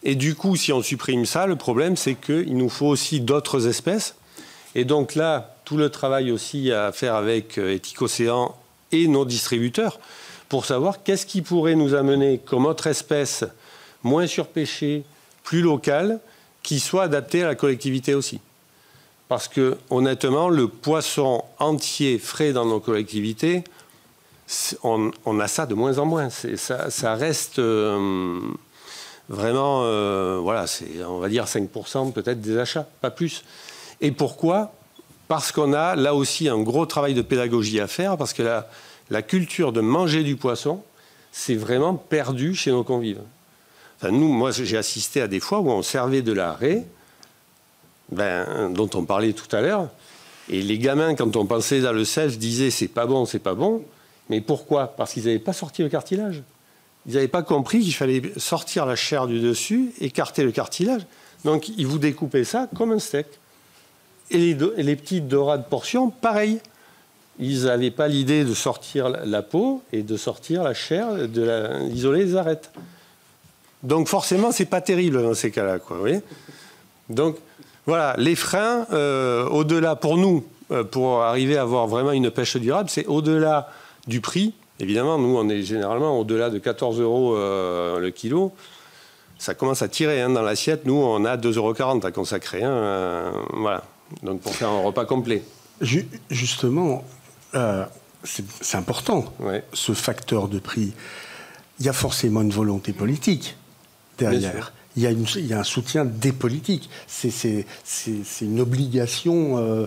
Speaker 4: Et du coup, si on supprime ça, le problème, c'est qu'il nous faut aussi d'autres espèces. Et donc là, tout le travail aussi à faire avec Éthique Océan et nos distributeurs pour savoir qu'est-ce qui pourrait nous amener comme autre espèce moins surpêchée, plus locale, qui soit adaptée à la collectivité aussi. Parce que, honnêtement, le poisson entier frais dans nos collectivités, on a ça de moins en moins. Ça reste vraiment, voilà, c'est, on va dire 5% peut-être des achats, pas plus. Et pourquoi ? Parce qu'on a là aussi un gros travail de pédagogie à faire, parce que la culture de manger du poisson, c'est vraiment perdu chez nos convives. Enfin, moi, j'ai assisté à des fois où on servait de la raie, dont on parlait tout à l'heure, Et les gamins, quand on pensait dans le self, disaient c'est pas bon, c'est pas bon. Mais pourquoi? Parce qu'ils n'avaient pas sorti le cartilage. Ils n'avaient pas compris qu'il fallait sortir la chair du dessus, écarter le cartilage. Donc ils vous découpaient ça comme un steak. Et les petites dorades portions, pareil. Ils n'avaient pas l'idée de sortir la peau et de sortir la chair, d'isoler les arêtes. Donc forcément, c'est pas terrible dans ces cas-là, quoi. Vous voyez? Donc voilà, les freins, au-delà pour nous, pour arriver à avoir vraiment une pêche durable, c'est au-delà du prix. Évidemment, nous, on est généralement au-delà de 14 € le kilo. Ça commence à tirer dans l'assiette. Nous, on a 2,40 € à consacrer. Voilà. Donc pour faire un repas complet.
Speaker 1: Justement, c'est important, ouais, ce facteur de prix. Il y a forcément une volonté politique derrière. Il y a un soutien des politiques. C'est une obligation.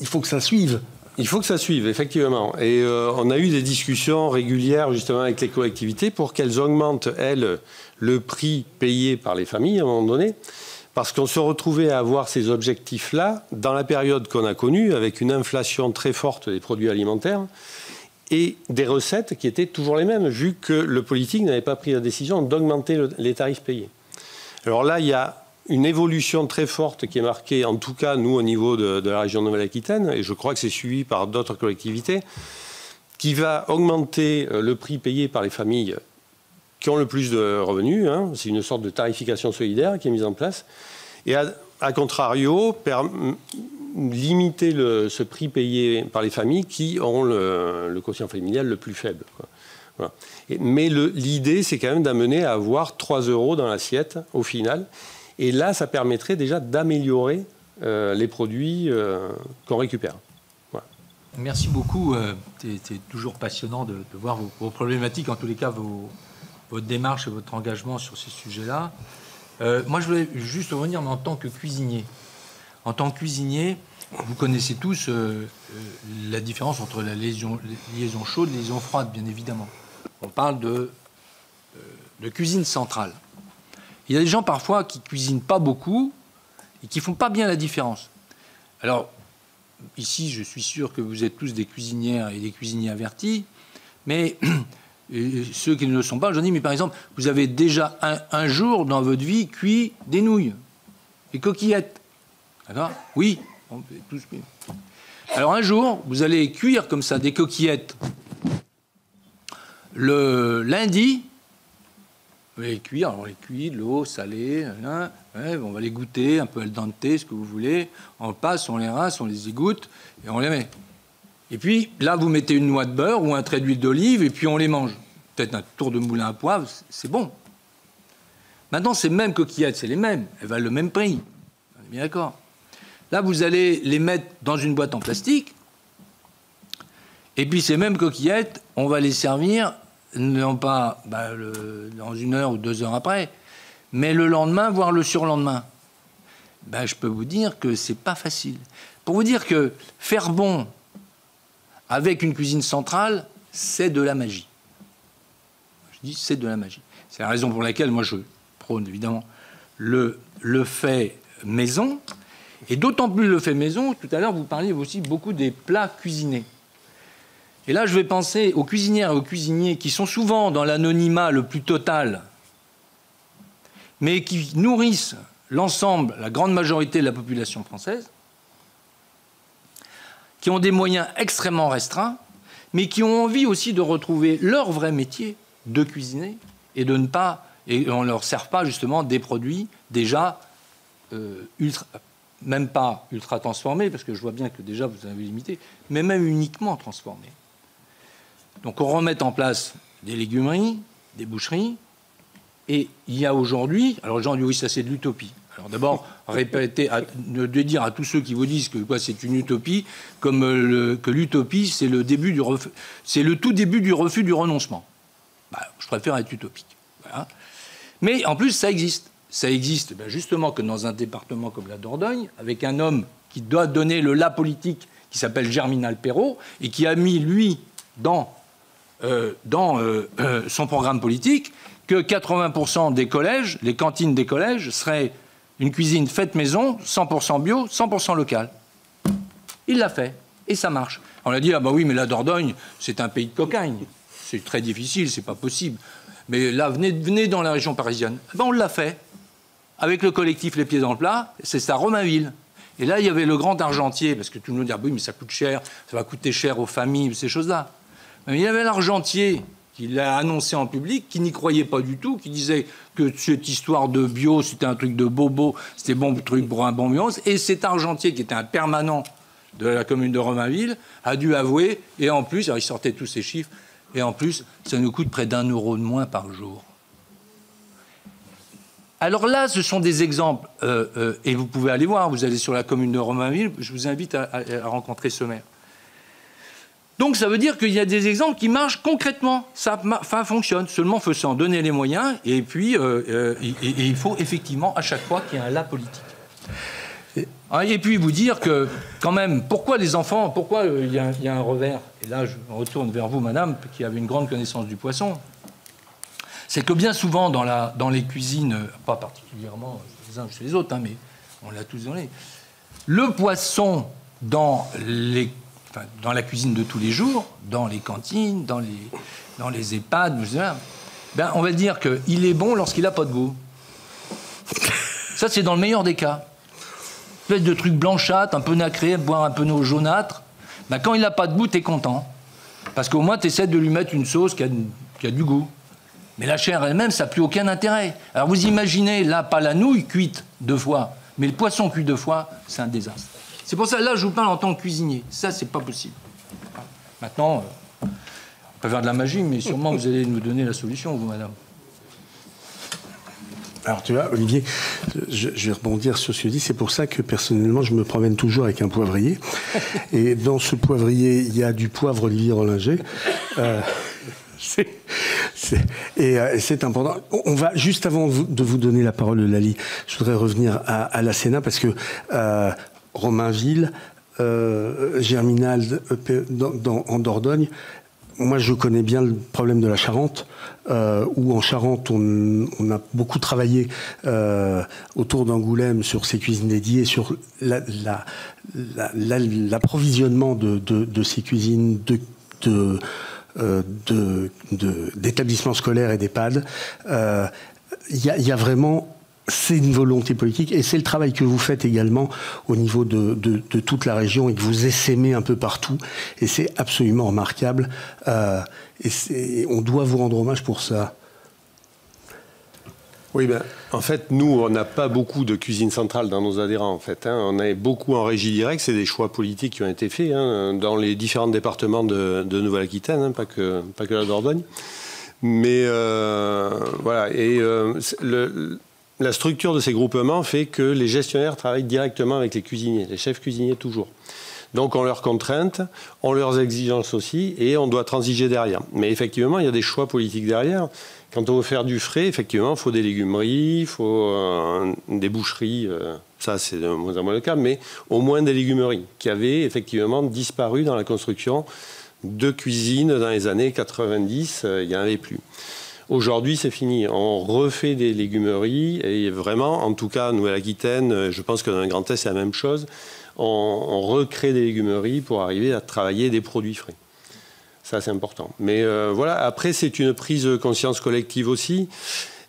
Speaker 1: Il faut que ça suive.
Speaker 4: Il faut que ça suive, effectivement. Et on a eu des discussions régulières, justement, avec les collectivités pour qu'elles augmentent, elles, le prix payé par les familles, à un moment donné. Parce qu'on se retrouvait à avoir ces objectifs-là dans la période qu'on a connue, avec une inflation très forte des produits alimentaires et des recettes qui étaient toujours les mêmes, vu que le politique n'avait pas pris la décision d'augmenter les tarifs payés. Alors là, il y a une évolution très forte qui est marquée, en tout cas, nous, au niveau de la région Nouvelle-Aquitaine, et je crois que c'est suivi par d'autres collectivités, qui va augmenter le prix payé par les familles qui ont le plus de revenus. C'est une sorte de tarification solidaire qui est mise en place. Et à contrario, limiter ce prix payé par les familles qui ont le quotient familial le plus faible, quoi. Voilà. Mais l'idée, c'est quand même d'amener à avoir 3 € dans l'assiette au final. Et là, ça permettrait déjà d'améliorer les produits qu'on récupère. Voilà.
Speaker 2: Merci beaucoup. C'est toujours passionnant de voir vos problématiques, en tous les cas votre démarche et votre engagement sur ces sujets-là. Moi, je voulais juste revenir, mais en tant que cuisinier. En tant que cuisinier, vous connaissez tous la différence entre la liaison chaude et la liaison froide, bien évidemment. On parle de cuisine centrale. Il y a des gens parfois qui cuisinent pas beaucoup et qui font pas bien la différence. Alors, ici, je suis sûr que vous êtes tous des cuisinières et des cuisiniers avertis, mais ceux qui ne le sont pas, je dis, mais par exemple, vous avez déjà un jour dans votre vie cuit des nouilles, des coquillettes. D'accord? Oui, on peut tous. Alors un jour, vous allez cuire comme ça des coquillettes. Le lundi, vous allez les cuire, alors on les cuit, de l'eau, salée, ouais, on va les goûter, un peu al dente, ce que vous voulez. On le passe, on les rince, on les égoutte et on les met. Et puis là, vous mettez une noix de beurre ou un trait d'huile d'olive et puis on les mange. Peut-être un tour de moulin à poivre, c'est bon. Maintenant, ces mêmes coquillettes, c'est les mêmes. Elles valent le même prix. On est bien d'accord. Là, vous allez les mettre dans une boîte en plastique. Et puis ces mêmes coquillettes, on va les servir, non pas dans 1 heure ou 2 heures après, mais le lendemain, voire le surlendemain. Je peux vous dire que c'est pas facile. Pour vous dire que faire bon avec une cuisine centrale, c'est de la magie. Je dis c'est de la magie. C'est la raison pour laquelle moi je prône évidemment le fait maison. Et d'autant plus le fait maison, tout à l'heure vous parliez aussi beaucoup des plats cuisinés. Et là je vais penser aux cuisinières et aux cuisiniers qui sont souvent dans l'anonymat le plus total, mais qui nourrissent l'ensemble, la grande majorité de la population française, qui ont des moyens extrêmement restreints, mais qui ont envie aussi de retrouver leur vrai métier de cuisiner et de ne pas, et on ne leur sert pas justement des produits déjà même pas ultra transformés, parce que je vois bien que déjà vous avez limité, mais même uniquement transformés. Donc on remet en place des légumeries, des boucheries, et il y a aujourd'hui, alors les gens disent oui, ça c'est de l'utopie. Alors d'abord, de dire à tous ceux qui vous disent que c'est une utopie, que l'utopie c'est le tout début du refus du renoncement. Je préfère être utopique. Voilà. Mais en plus, ça existe. Ça existe justement que dans un département comme la Dordogne, avec un homme qui doit donner le la politique, qui s'appelle Germinal Perrault, et qui a mis, lui, dans son programme politique, que 80% des collèges, les cantines des collèges, seraient une cuisine faite maison, 100% bio, 100% local. Il l'a fait. Et ça marche. On a dit, ah bah oui, mais la Dordogne, c'est un pays de cocagne. C'est très difficile, c'est pas possible. Mais là, venez dans la région parisienne. Ben, on l'a fait. Avec le collectif Les Pieds dans le Plat, c'est à Romainville. Et là, il y avait le grand argentier, parce que tout le monde dit, ah oui, mais ça coûte cher, ça va coûter cher aux familles, ces choses-là. Mais il y avait l'argentier qui l'a annoncé en public, qui n'y croyait pas du tout, qui disait que cette histoire de bio, c'était un truc de bobo, c'était bon truc pour un bon ambiance. Et cet argentier, qui était un permanent de la commune de Romainville, a dû avouer, et en plus, alors il sortait tous ces chiffres, et en plus, ça nous coûte près d'1 euro de moins par jour. Alors là, ce sont des exemples, et vous pouvez aller voir, vous allez sur la commune de Romainville, je vous invite à rencontrer ce maire. Donc ça veut dire qu'il y a des exemples qui marchent concrètement, ça fonctionne, seulement il faut s'en donner les moyens, et puis il faut effectivement à chaque fois qu'il y ait un là politique. Et puis vous dire que, quand même, pourquoi les enfants, pourquoi il y a un revers, et là je me retourne vers vous, madame, qui avez une grande connaissance du poisson, c'est que bien souvent dans les cuisines, pas particulièrement les uns chez les autres, hein, mais on l'a tous donné, le poisson dans la cuisine de tous les jours, dans les cantines, dans les EHPAD, ben, on va dire qu'il est bon lorsqu'il n'a pas de goût. Ça, c'est dans le meilleur des cas. Une espèce de truc blanchâtre, un peu nacré, boire un peu d'eau jaunâtre. Ben, quand il n'a pas de goût, t'es content. Parce qu'au moins, tu essaies de lui mettre une sauce qui a du goût. Mais la chair elle-même, ça n'a plus aucun intérêt. Alors vous imaginez, là, pas la nouille cuite 2 fois, mais le poisson cuit 2 fois, c'est un désastre. C'est pour ça, là, je vous parle en tant que cuisinier. Ça, c'est pas possible. Maintenant, on peut faire de la magie, mais sûrement vous allez nous donner la solution, vous, madame.
Speaker 1: Alors, tu vois, Olivier, je vais rebondir sur ce que tu dis. C'est pour ça que, personnellement, je me promène toujours avec un poivrier. Et dans ce poivrier, il y a du poivre Olivier Rollinger. C'est important. On va, juste avant de vous donner la parole, Lali, je voudrais revenir à la Sénat, parce que Romainville, Germinal, en Dordogne, moi je connais bien le problème de la Charente, où en Charente on a beaucoup travaillé autour d'Angoulême sur ces cuisines dédiées, sur l'approvisionnement de ces cuisines d'établissements scolaires et d'EHPAD. Il y a vraiment, c'est une volonté politique, et c'est le travail que vous faites également au niveau de toute la région et que vous essaimez un peu partout, et c'est absolument remarquable, et on doit vous rendre hommage pour ça.
Speaker 4: Oui, ben, en fait, nous, on n'a pas beaucoup de cuisine centrale dans nos adhérents, en fait. Hein. On est beaucoup en régie directe, c'est des choix politiques qui ont été faits dans les différents départements de Nouvelle-Aquitaine, hein, pas que la Dordogne. Mais voilà, et la structure de ces groupements fait que les gestionnaires travaillent directement avec les cuisiniers, les chefs cuisiniers toujours. Donc on leurs contraintes, on leurs exigences aussi, et on doit transiger derrière. Mais effectivement, il y a des choix politiques derrière. Quand on veut faire du frais, effectivement, il faut des légumeries, il faut des boucheries, ça c'est de moins en moins le cas, mais au moins des légumeries qui avaient effectivement disparu dans la construction de cuisines dans les années 90, il n'y en avait plus. Aujourd'hui, c'est fini. On refait des légumeries et vraiment, en tout cas, Nouvelle-Aquitaine, je pense que dans le Grand Est, c'est la même chose. On recrée des légumeries pour arriver à travailler des produits frais. Ça, c'est important. Mais voilà, après, c'est une prise de conscience collective aussi.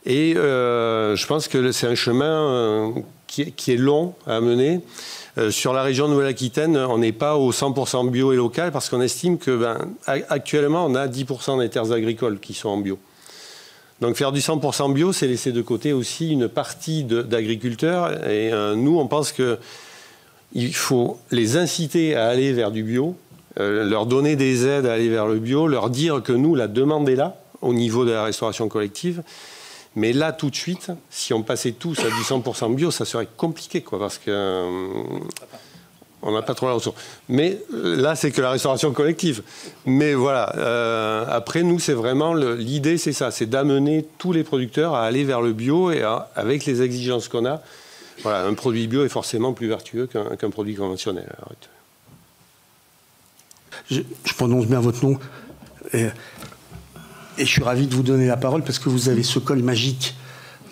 Speaker 4: Et je pense que c'est un chemin qui est long à mener. Sur la région de Nouvelle-Aquitaine, on n'est pas au 100% bio et local parce qu'on estime que actuellement, on a 10% des terres agricoles qui sont en bio. Donc faire du 100% bio, c'est laisser de côté aussi une partie d'agriculteurs. Et nous, on pense qu'il faut les inciter à aller vers du bio, leur donner des aides à aller vers le bio, leur dire que nous, la demande est là, au niveau de la restauration collective. Mais là, tout de suite, si on passait tous à du 100% bio, ça serait compliqué, quoi, parce que on n'a pas trop la ressource. Mais là, c'est que la restauration collective. Mais voilà, après, nous, c'est vraiment l'idée, c'est ça, c'est d'amener tous les producteurs à aller vers le bio et avec les exigences qu'on a. Voilà, un produit bio est forcément plus vertueux qu'un produit conventionnel.
Speaker 1: Je prononce bien votre nom. Et je suis ravi de vous donner la parole parce que vous avez ce col magique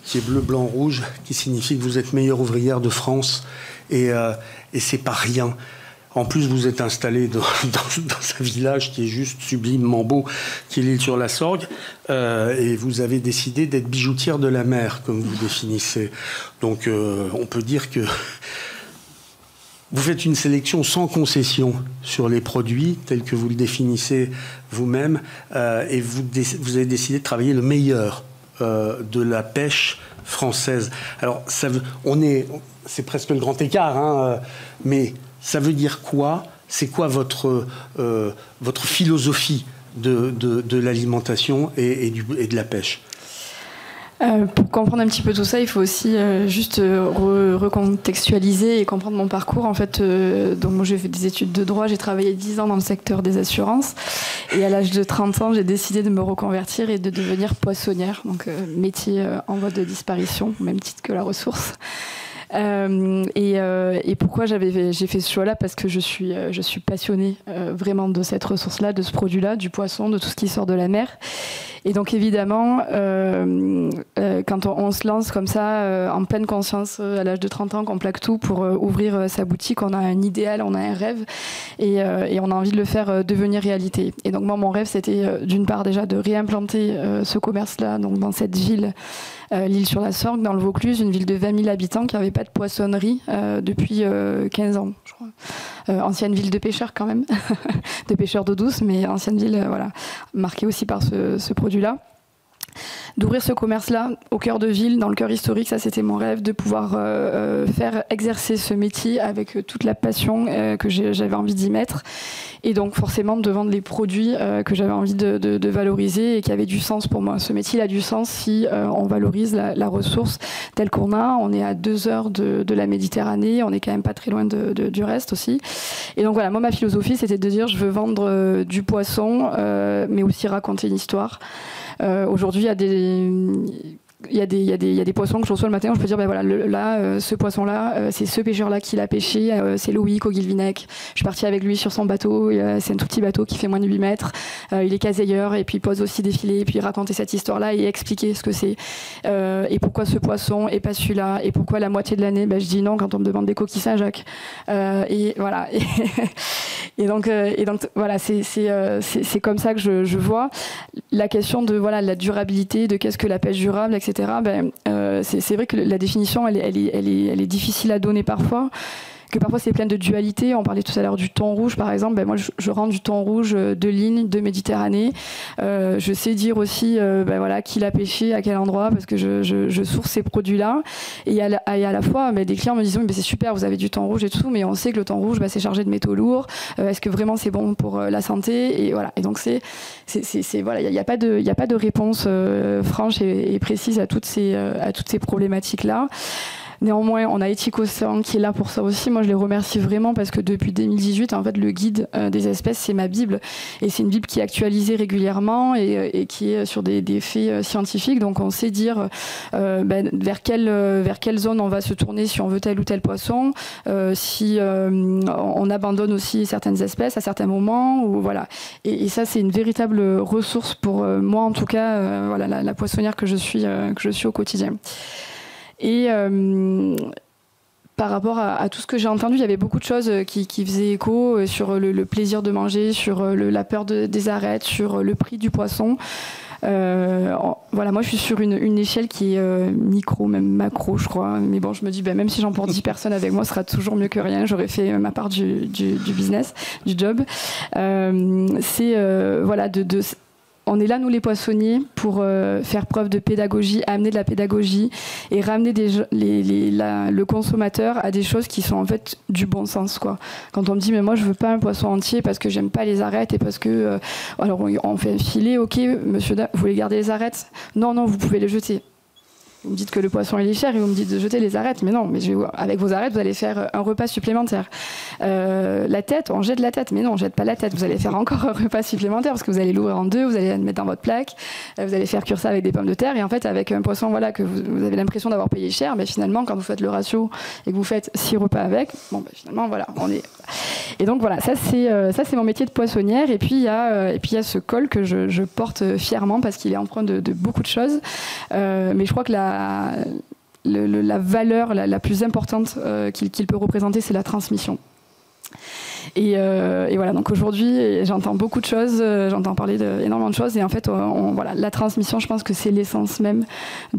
Speaker 1: qui est bleu, blanc, rouge, qui signifie que vous êtes meilleure ouvrière de France. Et c'est pas rien. En plus, vous êtes installé dans un village qui est juste sublimement beau, qui est l'île sur la Sorgue, et vous avez décidé d'être bijoutière de la mer, comme vous définissez. Donc, on peut dire que vous faites une sélection sans concession sur les produits, tels que vous le définissez vous-même, et vous avez décidé de travailler le meilleur de la pêche française. Alors, c'est presque le grand écart, hein, mais ça veut dire quoi? C'est quoi votre philosophie de l'alimentation et de la pêche?
Speaker 5: Pour comprendre un petit peu tout ça, il faut aussi juste recontextualiser et comprendre mon parcours. En fait, donc moi j'ai fait des études de droit, j'ai travaillé 10 ans dans le secteur des assurances et à l'âge de 30 ans, j'ai décidé de me reconvertir et de devenir poissonnière, donc métier en voie de disparition, au même titre que la ressource. Et pourquoi j'ai fait ce choix-là? Parce que je suis passionnée vraiment de cette ressource-là, de ce produit-là, du poisson, de tout ce qui sort de la mer. Et donc évidemment, quand on se lance comme ça, en pleine conscience, à l'âge de 30 ans, qu'on plaque tout pour ouvrir sa boutique, on a un idéal, on a un rêve, et on a envie de le faire devenir réalité. Et donc moi, mon rêve, c'était d'une part déjà de réimplanter ce commerce-là, donc dans cette ville, l'île sur la Sorgue, dans le Vaucluse, une ville de 20 000 habitants qui n'avait pas de poissonnerie depuis 15 ans, je crois. Ancienne ville de pêcheurs quand même, de pêcheurs d'eau douce, mais ancienne ville voilà, marquée aussi par ce produit-là. D'ouvrir ce commerce-là au cœur de ville, dans le cœur historique, ça c'était mon rêve, de pouvoir faire exercer ce métier avec toute la passion que j'avais envie d'y mettre. Et donc forcément de vendre les produits que j'avais envie de valoriser et qui avaient du sens pour moi. Ce métier il a du sens si on valorise la ressource telle qu'on a. On est à 2 heures de la Méditerranée, on est quand même pas très loin du reste aussi. Et donc voilà, moi ma philosophie c'était de dire je veux vendre du poisson mais aussi raconter une histoire. Aujourd'hui, il y a des poissons que je reçois le matin où je peux dire ben voilà, ce poisson-là, c'est ce pêcheur-là qui l'a pêché, c'est Loïc au Guilvinec. Je suis partie avec lui sur son bateau, c'est un tout petit bateau qui fait moins de 8 mètres. Il est caseilleur et puis il pose aussi des filets et puis raconter cette histoire-là et expliquer ce que c'est et pourquoi ce poisson et pas celui-là et pourquoi la moitié de l'année. Ben, je dis non quand on me demande des coquilles Saint-Jacques. Et voilà. Et donc voilà, c'est comme ça que je vois la question de voilà la durabilité, de qu'est-ce que la pêche durable, etc. C'est vrai que la définition elle est difficile à donner parfois, que parfois c'est plein de dualité. On parlait tout à l'heure du thon rouge par exemple, ben moi je rends du thon rouge de ligne de Méditerranée. Je sais dire aussi ben voilà, qui l'a pêché, à quel endroit, parce que je source ces produits-là. Et à la fois ben, des clients me disent ben, c'est super, vous avez du thon rouge et tout, mais on sait que le thon rouge ben, c'est chargé de métaux lourds. Est-ce que vraiment c'est bon pour la santé? Et voilà. Et donc voilà, il n'y a pas de réponse franche et précise à toutes ces problématiques-là. Néanmoins, on a Ethicocéan qui est là pour ça aussi. Moi, je les remercie vraiment parce que depuis 2018, en fait, le guide des espèces, c'est ma Bible. Et c'est une Bible qui est actualisée régulièrement et qui est sur des faits scientifiques. Donc, on sait dire vers quelle zone on va se tourner si on veut tel ou tel poisson, si on abandonne aussi certaines espèces à certains moments. Ou, voilà. Et ça, c'est une véritable ressource pour moi, en tout cas, voilà, la poissonnière que je suis au quotidien. Et par rapport à tout ce que j'ai entendu, il y avait beaucoup de choses qui faisaient écho sur le plaisir de manger, sur la peur des arêtes, sur le prix du poisson. Voilà, moi je suis sur une échelle qui est micro, même macro, je crois. Mais bon, je me dis, même si j'emporte 10 personnes avec moi, ce sera toujours mieux que rien. J'aurais fait ma part du business, du job. Voilà, on est là, nous les poissonniers, pour faire preuve de pédagogie, amener de la pédagogie et ramener le consommateur à des choses qui sont en fait du bon sens, quoi. Quand on me dit mais moi je veux pas un poisson entier parce que j'aime pas les arêtes et parce que alors on fait un filet, ok monsieur, vous voulez garder les arêtes? Non, vous pouvez les jeter. Vous me dites que le poisson il est cher et vous me dites de jeter les arêtes, mais non, mais avec vos arêtes vous allez faire un repas supplémentaire. La tête, on jette la tête, mais non, on jette pas la tête, vous allez faire encore un repas supplémentaire parce que vous allez l'ouvrir en deux, vous allez le mettre dans votre plaque, vous allez faire cuire ça avec des pommes de terre et en fait avec un poisson voilà que vous avez l'impression d'avoir payé cher, mais finalement quand vous faites le ratio et que vous faites 6 repas avec, finalement voilà, on est. Et donc voilà, ça c'est mon métier de poissonnière et puis il y a ce col que je porte fièrement parce qu'il est empreint de beaucoup de choses, mais je crois que la valeur la plus importante qu'il peut représenter, c'est la transmission. Et voilà, donc aujourd'hui, j'entends beaucoup de choses, j'entends parler d'énormément de choses. Et en fait, voilà, la transmission, je pense que c'est l'essence même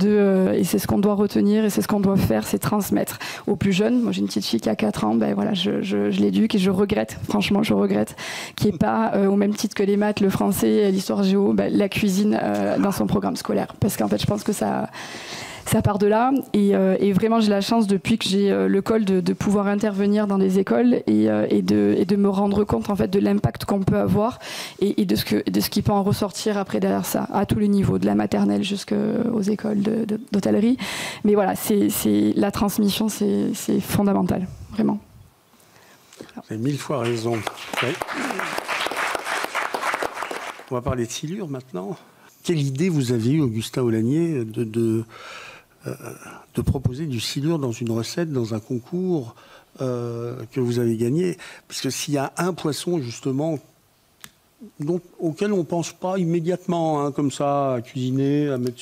Speaker 5: et c'est ce qu'on doit retenir et c'est ce qu'on doit faire, c'est transmettre aux plus jeunes. Moi, j'ai une petite fille qui a 4 ans, ben voilà, je l'éduque et je regrette, franchement, je regrette qu'il n'y ait pas, au même titre que les maths, le français, l'histoire géo, ben, la cuisine dans son programme scolaire. Parce qu'en fait, je pense que ça part de là et vraiment j'ai la chance depuis que j'ai le col de pouvoir intervenir dans des écoles et de me rendre compte en fait de l'impact qu'on peut avoir et de ce qui peut en ressortir après derrière ça à tous les niveaux, de la maternelle jusqu'aux écoles d'hôtellerie. Mais voilà, c'est la transmission, c'est fondamental, vraiment.
Speaker 1: Vous avez 1000 fois raison. Ouais. On va parler de silure maintenant. Quelle idée vous avez eue, Augustin Aulagnier, de proposer du silure dans une recette, dans un concours que vous avez gagné? Parce que s'il y a un poisson, justement, auquel on ne pense pas immédiatement, hein, comme ça, à cuisiner, à mettre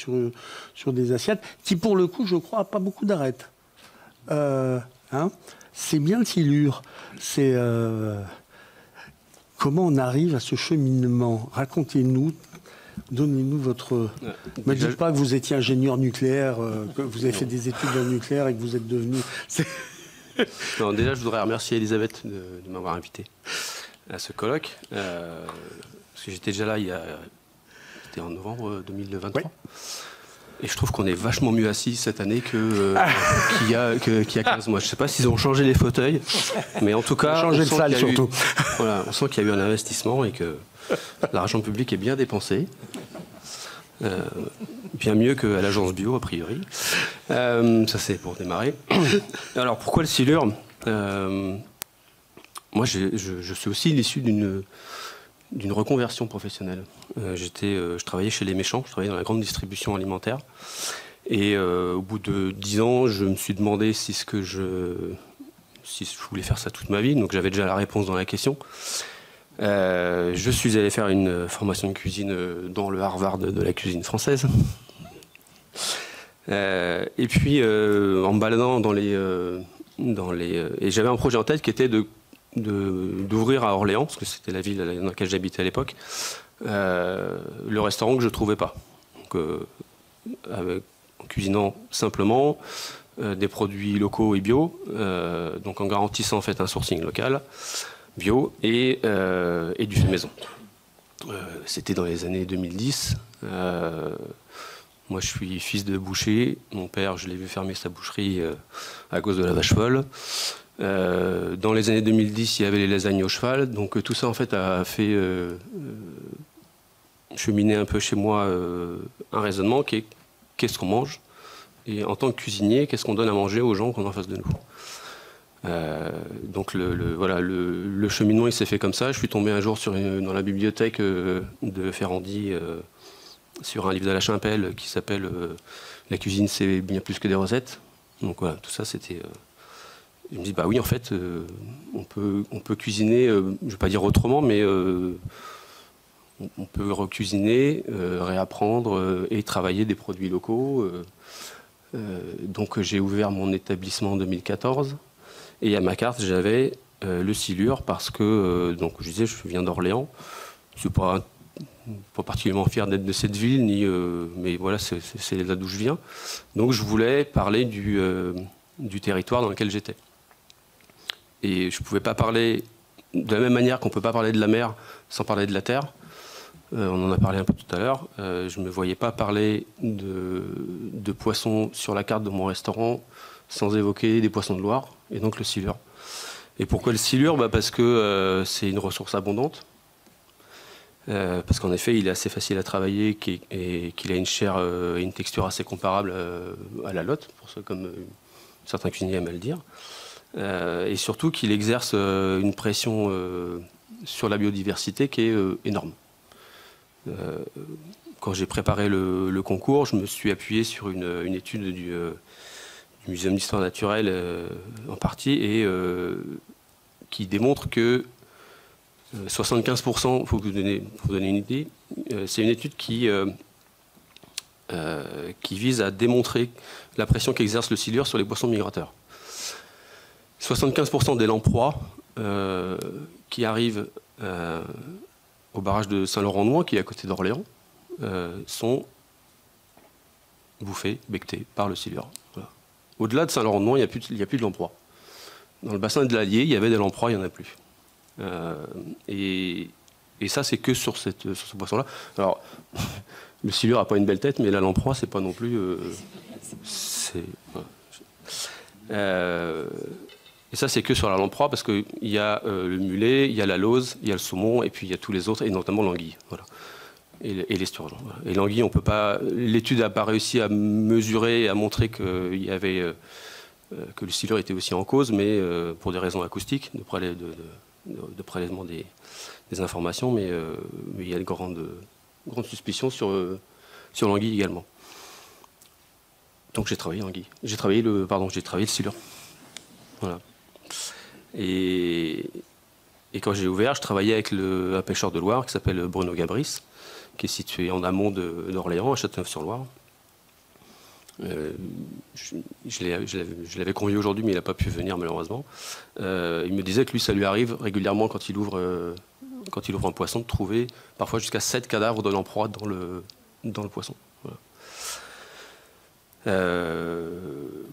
Speaker 1: sur des assiettes, qui, pour le coup, je crois, n'a pas beaucoup d'arêtes. C'est bien le silure. C'est comment on arrive à ce cheminement? Racontez-nous. Donnez-nous votre... Ne me dites pas que vous étiez ingénieur nucléaire, que vous avez fait des études dans le nucléaire et que vous êtes devenu...
Speaker 6: Non, déjà, je voudrais remercier Elisabeth de m'avoir invité à ce colloque. Parce que j'étais déjà là c'était en novembre 2023. Oui. Et je trouve qu'on est vachement mieux assis cette année qu'il y a 15 mois. Je ne sais pas s'ils ont changé les fauteuils, mais en tout cas...
Speaker 1: Changé de salle, surtout.
Speaker 6: Voilà, on sent qu'il y a eu un investissement et que l'argent public est bien dépensé. Bien mieux qu'à l'agence bio, a priori. Ça, c'est pour démarrer. Alors, pourquoi le silure? Moi, je suis aussi l'issue d'une reconversion professionnelle. Je travaillais chez Les Méchants, je travaillais dans la grande distribution alimentaire. Et au bout de 10 ans, je me suis demandé si je voulais faire ça toute ma vie. Donc j'avais déjà la réponse dans la question. Je suis allé faire une formation de cuisine dans le Harvard de la cuisine française. Et puis, en me baladant et j'avais un projet en tête qui était d'ouvrir à Orléans, parce que c'était la ville dans laquelle j'habitais à l'époque, le restaurant que je ne trouvais pas. Donc, en cuisinant simplement des produits locaux et bio, donc en garantissant en fait un sourcing local, bio et du fait maison. C'était dans les années 2010. Moi, je suis fils de boucher. Mon père, je l'ai vu fermer sa boucherie à cause de la vache folle. Dans les années 2010, il y avait les lasagnes au cheval. Donc tout ça, en fait, a fait cheminer un peu chez moi un raisonnement qui est qu'est-ce qu'on mange? Et en tant que cuisinier, qu'est-ce qu'on donne à manger aux gens qu'on a en face de nous? Donc le cheminement, il s'est fait comme ça. Je suis tombé un jour dans la bibliothèque de Ferrandi sur un livre d'Alain Chimpel qui s'appelle La cuisine, c'est bien plus que des recettes. Donc voilà, tout ça, c'était... Je me dis, bah oui, en fait, on peut cuisiner, je ne vais pas dire autrement, mais on peut recuisiner, réapprendre et travailler des produits locaux. Donc j'ai ouvert mon établissement en 2014 et à ma carte, j'avais le silure parce que, donc je disais, je viens d'Orléans. Je ne suis pas particulièrement fier d'être de cette ville, mais voilà, c'est là d'où je viens. Donc je voulais parler du territoire dans lequel j'étais. Et je ne pouvais pas parler de la même manière qu'on ne peut pas parler de la mer sans parler de la terre. On en a parlé un peu tout à l'heure. Je ne me voyais pas parler de poissons sur la carte de mon restaurant sans évoquer des poissons de Loire, et donc le silure. Et pourquoi le silure? Parce que c'est une ressource abondante. Parce qu'en effet, il est assez facile à travailler et qu'il a une chair et une texture assez comparable à la lotte, pour ceux comme certains cuisiniers aiment à le dire. Et surtout qu'il exerce une pression sur la biodiversité qui est énorme. Quand j'ai préparé le concours, je me suis appuyé sur une étude du Muséum d'histoire naturelle en partie et qui démontre que 75%, pour vous donner une idée, c'est une étude qui vise à démontrer la pression qu'exerce le silure sur les poissons migrateurs. 75% des lamproies qui arrivent au barrage de Saint-Laurent-de-Nouan, qui est à côté d'Orléans, sont bouffés, bectés par le silure. Voilà. Au-delà de Saint-Laurent-de-Nouan, il n'y a plus de lamproies. Dans le bassin de l'Allier, il y avait des lamproies, il n'y en a plus. Et ça, c'est que sur ce poisson-là. Alors, le silure n'a pas une belle tête, mais la lamproie, c'est pas non plus... et ça, c'est que sur la lamproie, parce qu'il y a le mulet, il y a la lauze, il y a le saumon, et puis il y a tous les autres, et notamment l'anguille. Voilà. Et l'esturgeon. Voilà. Et l'anguille, on peut pas... L'étude n'a pas réussi à mesurer et à montrer qu'il y avait... que le silure était aussi en cause, mais pour des raisons acoustiques, de prélèvement des informations, mais il y a de grandes suspicions sur l'anguille également. Donc j'ai travaillé l'anguille. J'ai travaillé le silure. Voilà. Et quand j'ai ouvert, je travaillais avec un pêcheur de Loire qui s'appelle Bruno Gabris, qui est situé en amont d'Orléans, à Châteauneuf-sur-Loire. Je l'avais convié aujourd'hui, mais il n'a pas pu venir malheureusement. Il me disait que lui, ça lui arrive régulièrement quand il ouvre un poisson de trouver parfois jusqu'à 7 cadavres de lamproie dans le poisson. Voilà.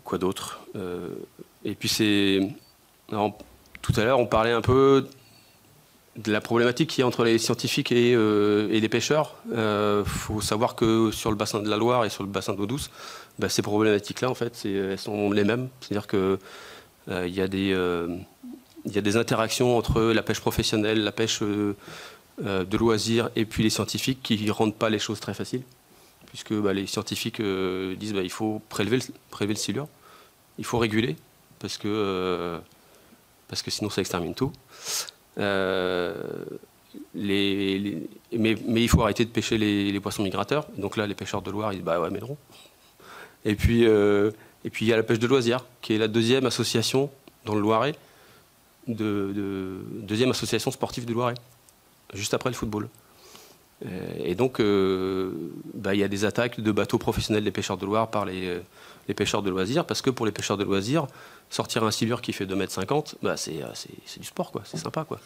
Speaker 6: Quoi d'autre? Et puis tout à l'heure, on parlait un peu de la problématique qu'il y a entre les scientifiques et les pêcheurs. Faut savoir que sur le bassin de la Loire et sur le bassin d'eau douce, ces problématiques-là, en fait, elles sont les mêmes. C'est-à-dire que il y a des interactions entre la pêche professionnelle, la pêche de loisirs et puis les scientifiques qui ne rendent pas les choses très faciles. Puisque les scientifiques disent il faut prélever le silure, il faut réguler, parce que sinon ça extermine tout. Mais il faut arrêter de pêcher les poissons migrateurs. Donc là, les pêcheurs de Loire, ils disent ouais, mais non. Et puis il y a la pêche de loisirs, qui est la deuxième association dans le Loiret, deuxième association sportive du Loiret, juste après le football. Et donc, il y a des attaques de bateaux professionnels des pêcheurs de Loire par les pêcheurs de loisirs, parce que pour les pêcheurs de loisirs, sortir un silure qui fait 2,50 m, c'est du sport, quoi. C'est sympa, quoi.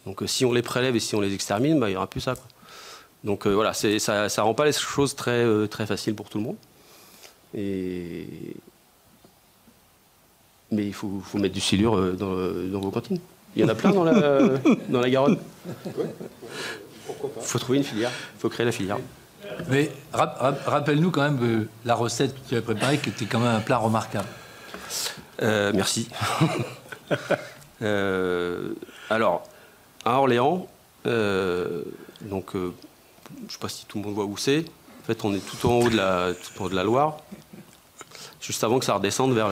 Speaker 6: Donc si on les prélève et si on les extermine, il n'y aura plus ça, quoi. Donc voilà, ça ne rend pas les choses très, très faciles pour tout le monde. Mais il faut mettre du silure dans vos cantines. Il y en a plein dans la Garonne. Il faut trouver une filière, il faut créer la filière.
Speaker 2: Mais rappelle-nous quand même la recette que tu as préparée, qui était quand même un plat remarquable.
Speaker 6: Merci. Alors, à Orléans, je ne sais pas si tout le monde voit où c'est. En fait, on est tout en haut de la Loire, juste avant que ça redescende vers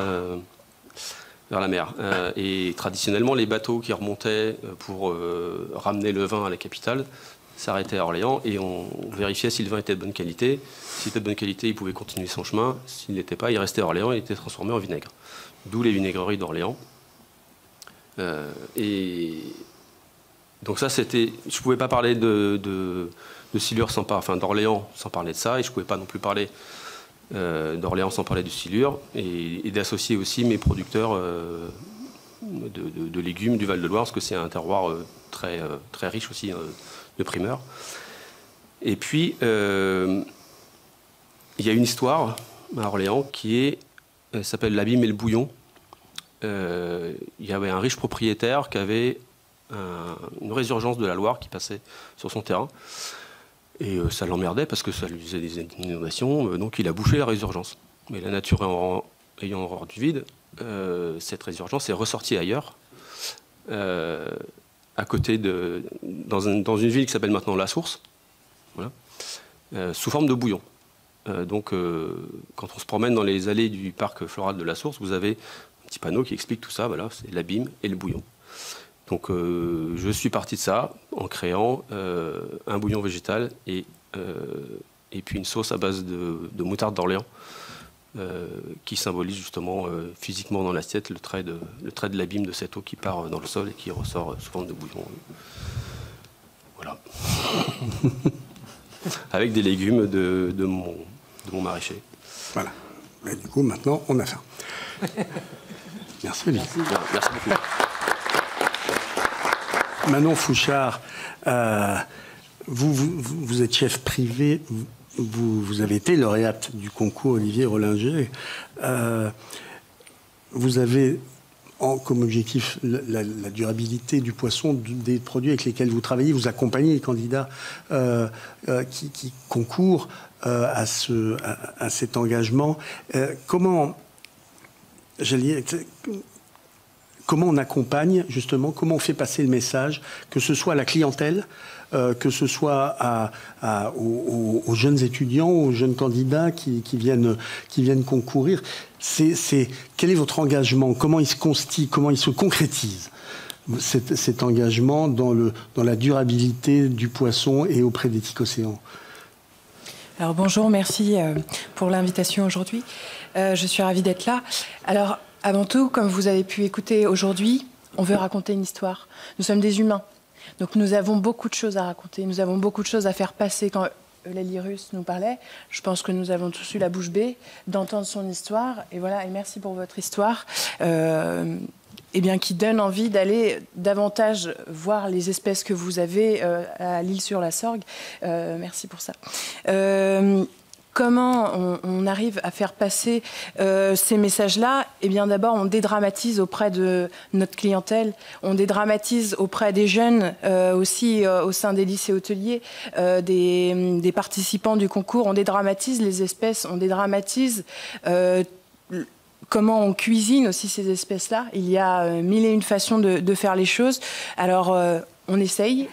Speaker 6: la mer. Et traditionnellement, les bateaux qui remontaient pour ramener le vin à la capitale s'arrêtaient à Orléans et on vérifiait si le vin était de bonne qualité. S'il était de bonne qualité, il pouvait continuer son chemin. S'il n'était pas, il restait à Orléans et il était transformé en vinaigre. D'où les vinaigreries d'Orléans. Et donc ça, c'était... Je ne pouvais pas parler de silure d'Orléans sans parler de ça, et je ne pouvais pas non plus parler d'Orléans sans parler du silure, et d'associer aussi mes producteurs de légumes du Val-de-Loire, parce que c'est un terroir très, très riche aussi de primeurs. Et puis, il y a une histoire à Orléans qui s'appelle l'abîme et le bouillon. Il y avait un riche propriétaire qui avait une résurgence de la Loire qui passait sur son terrain. Et ça l'emmerdait parce que ça lui faisait des inondations, donc il a bouché la résurgence. Mais la nature ayant horreur du vide, cette résurgence est ressortie ailleurs, à côté dans une ville qui s'appelle maintenant La Source, voilà, sous forme de bouillon. Donc quand on se promène dans les allées du parc floral de La Source, vous avez un petit panneau qui explique tout ça, voilà, c'est l'abîme et le bouillon. Donc je suis parti de ça en créant un bouillon végétal et puis une sauce à base de moutarde d'Orléans qui symbolise justement physiquement dans l'assiette le trait de l'abîme de cette eau qui part dans le sol et qui ressort sous forme de bouillon. Voilà. Avec des légumes de mon maraîcher.
Speaker 1: Voilà. Et du coup, maintenant, on a faim. Merci, Olivier.
Speaker 6: Merci beaucoup.
Speaker 1: Manon Fouchard, vous êtes chef privé, vous avez été lauréate du concours Olivier Rollinger. Vous avez comme objectif la durabilité du poisson, des produits avec lesquels vous travaillez. Vous accompagnez les candidats qui concourent à cet engagement. Comment on accompagne, justement, comment on fait passer le message, que ce soit à la clientèle, que ce soit aux jeunes étudiants, aux jeunes candidats qui viennent concourir. Quel est votre engagement? Comment il se constitue, comment il se concrétise, cet engagement dans la durabilité du poisson et auprès d'Éthique Océan?
Speaker 7: Alors bonjour, merci pour l'invitation aujourd'hui. Je suis ravie d'être là. Alors, avant tout, comme vous avez pu écouter aujourd'hui, on veut raconter une histoire. Nous sommes des humains. Donc nous avons beaucoup de choses à raconter. Nous avons beaucoup de choses à faire passer. Quand Eulalie Russe nous parlait, je pense que nous avons tous eu la bouche bée d'entendre son histoire. Et voilà, et merci pour votre histoire. Qui donne envie d'aller davantage voir les espèces que vous avez à l'Île-sur-la-Sorgue. Merci pour ça. Comment on arrive à faire passer ces messages-là? Eh bien, d'abord, on dédramatise auprès de notre clientèle, on dédramatise auprès des jeunes, aussi au sein des lycées hôteliers, des participants du concours, on dédramatise les espèces, on dédramatise comment on cuisine aussi ces espèces-là. Il y a mille et une façons de faire les choses. Alors, on essaye.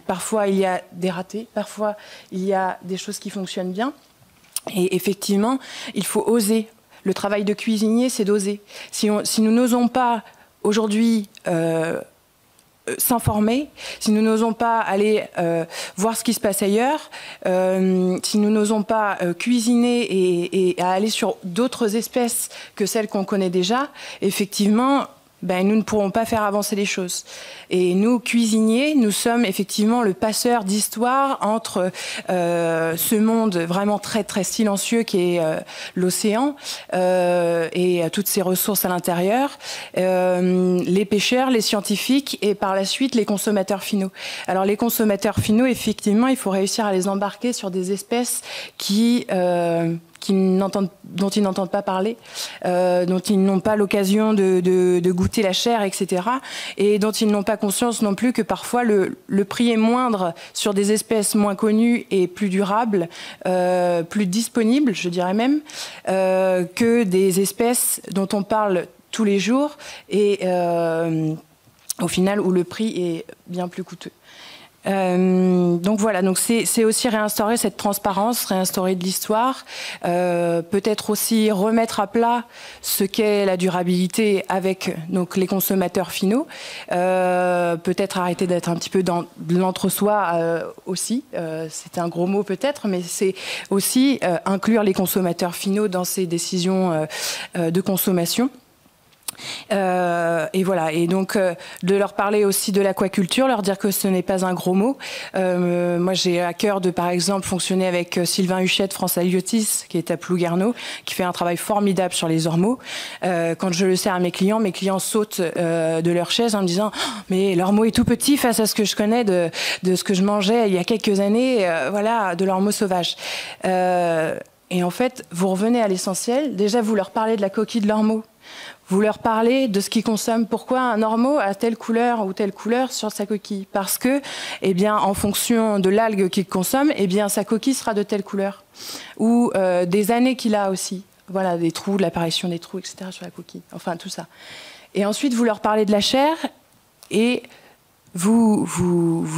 Speaker 7: Parfois, il y a des ratés. Parfois, il y a des choses qui fonctionnent bien. Et effectivement, il faut oser. Le travail de cuisinier, c'est d'oser. Si nous n'osons pas aujourd'hui s'informer, si nous n'osons pas aller voir ce qui se passe ailleurs, si nous n'osons pas cuisiner et aller sur d'autres espèces que celles qu'on connaît déjà, effectivement, nous ne pourrons pas faire avancer les choses. Et nous, cuisiniers, nous sommes effectivement le passeur d'histoire entre ce monde vraiment très très silencieux qui est l'océan et toutes ses ressources à l'intérieur, les pêcheurs, les scientifiques et par la suite les consommateurs finaux. Alors les consommateurs finaux, effectivement, il faut réussir à les embarquer sur des espèces dont ils n'entendent pas parler, dont ils n'ont pas l'occasion de goûter la chair, etc. Et dont ils n'ont pas conscience non plus que parfois le prix est moindre sur des espèces moins connues et plus durables, plus disponibles, je dirais même, que des espèces dont on parle tous les jours et au final où le prix est bien plus coûteux. Donc voilà, donc c'est aussi réinstaurer cette transparence, réinstaurer de l'histoire, peut-être aussi remettre à plat ce qu'est la durabilité avec donc les consommateurs finaux, peut-être arrêter d'être un petit peu dans l'entre-soi aussi, c'est un gros mot peut-être, mais c'est aussi inclure les consommateurs finaux dans ces décisions de consommation. Et voilà, et donc de leur parler aussi de l'aquaculture, leur dire que ce n'est pas un gros mot. Moi j'ai à cœur de par exemple fonctionner avec Sylvain Huchette, France Halieutis, qui est à Plouguerneau, qui fait un travail formidable sur les ormeaux. Quand je le sers à mes clients sautent de leur chaise en me disant « mais l'ormeau est tout petit face à ce que je connais de ce que je mangeais il y a quelques années, voilà, de l'ormeau sauvage ». Et en fait, vous revenez à l'essentiel. Déjà, vous leur parlez de la coquille de l'ormeau. Vous leur parlez de ce qu'ils consomment. Pourquoi un ormeau a telle couleur ou telle couleur sur sa coquille? Parce que, eh bien, en fonction de l'algue qu'il consomme, eh bien, sa coquille sera de telle couleur. Ou des années qu'il a aussi. Voilà, des trous, de l'apparition des trous, etc. sur la coquille. Enfin, tout ça. Et ensuite, vous leur parlez de la chair et vous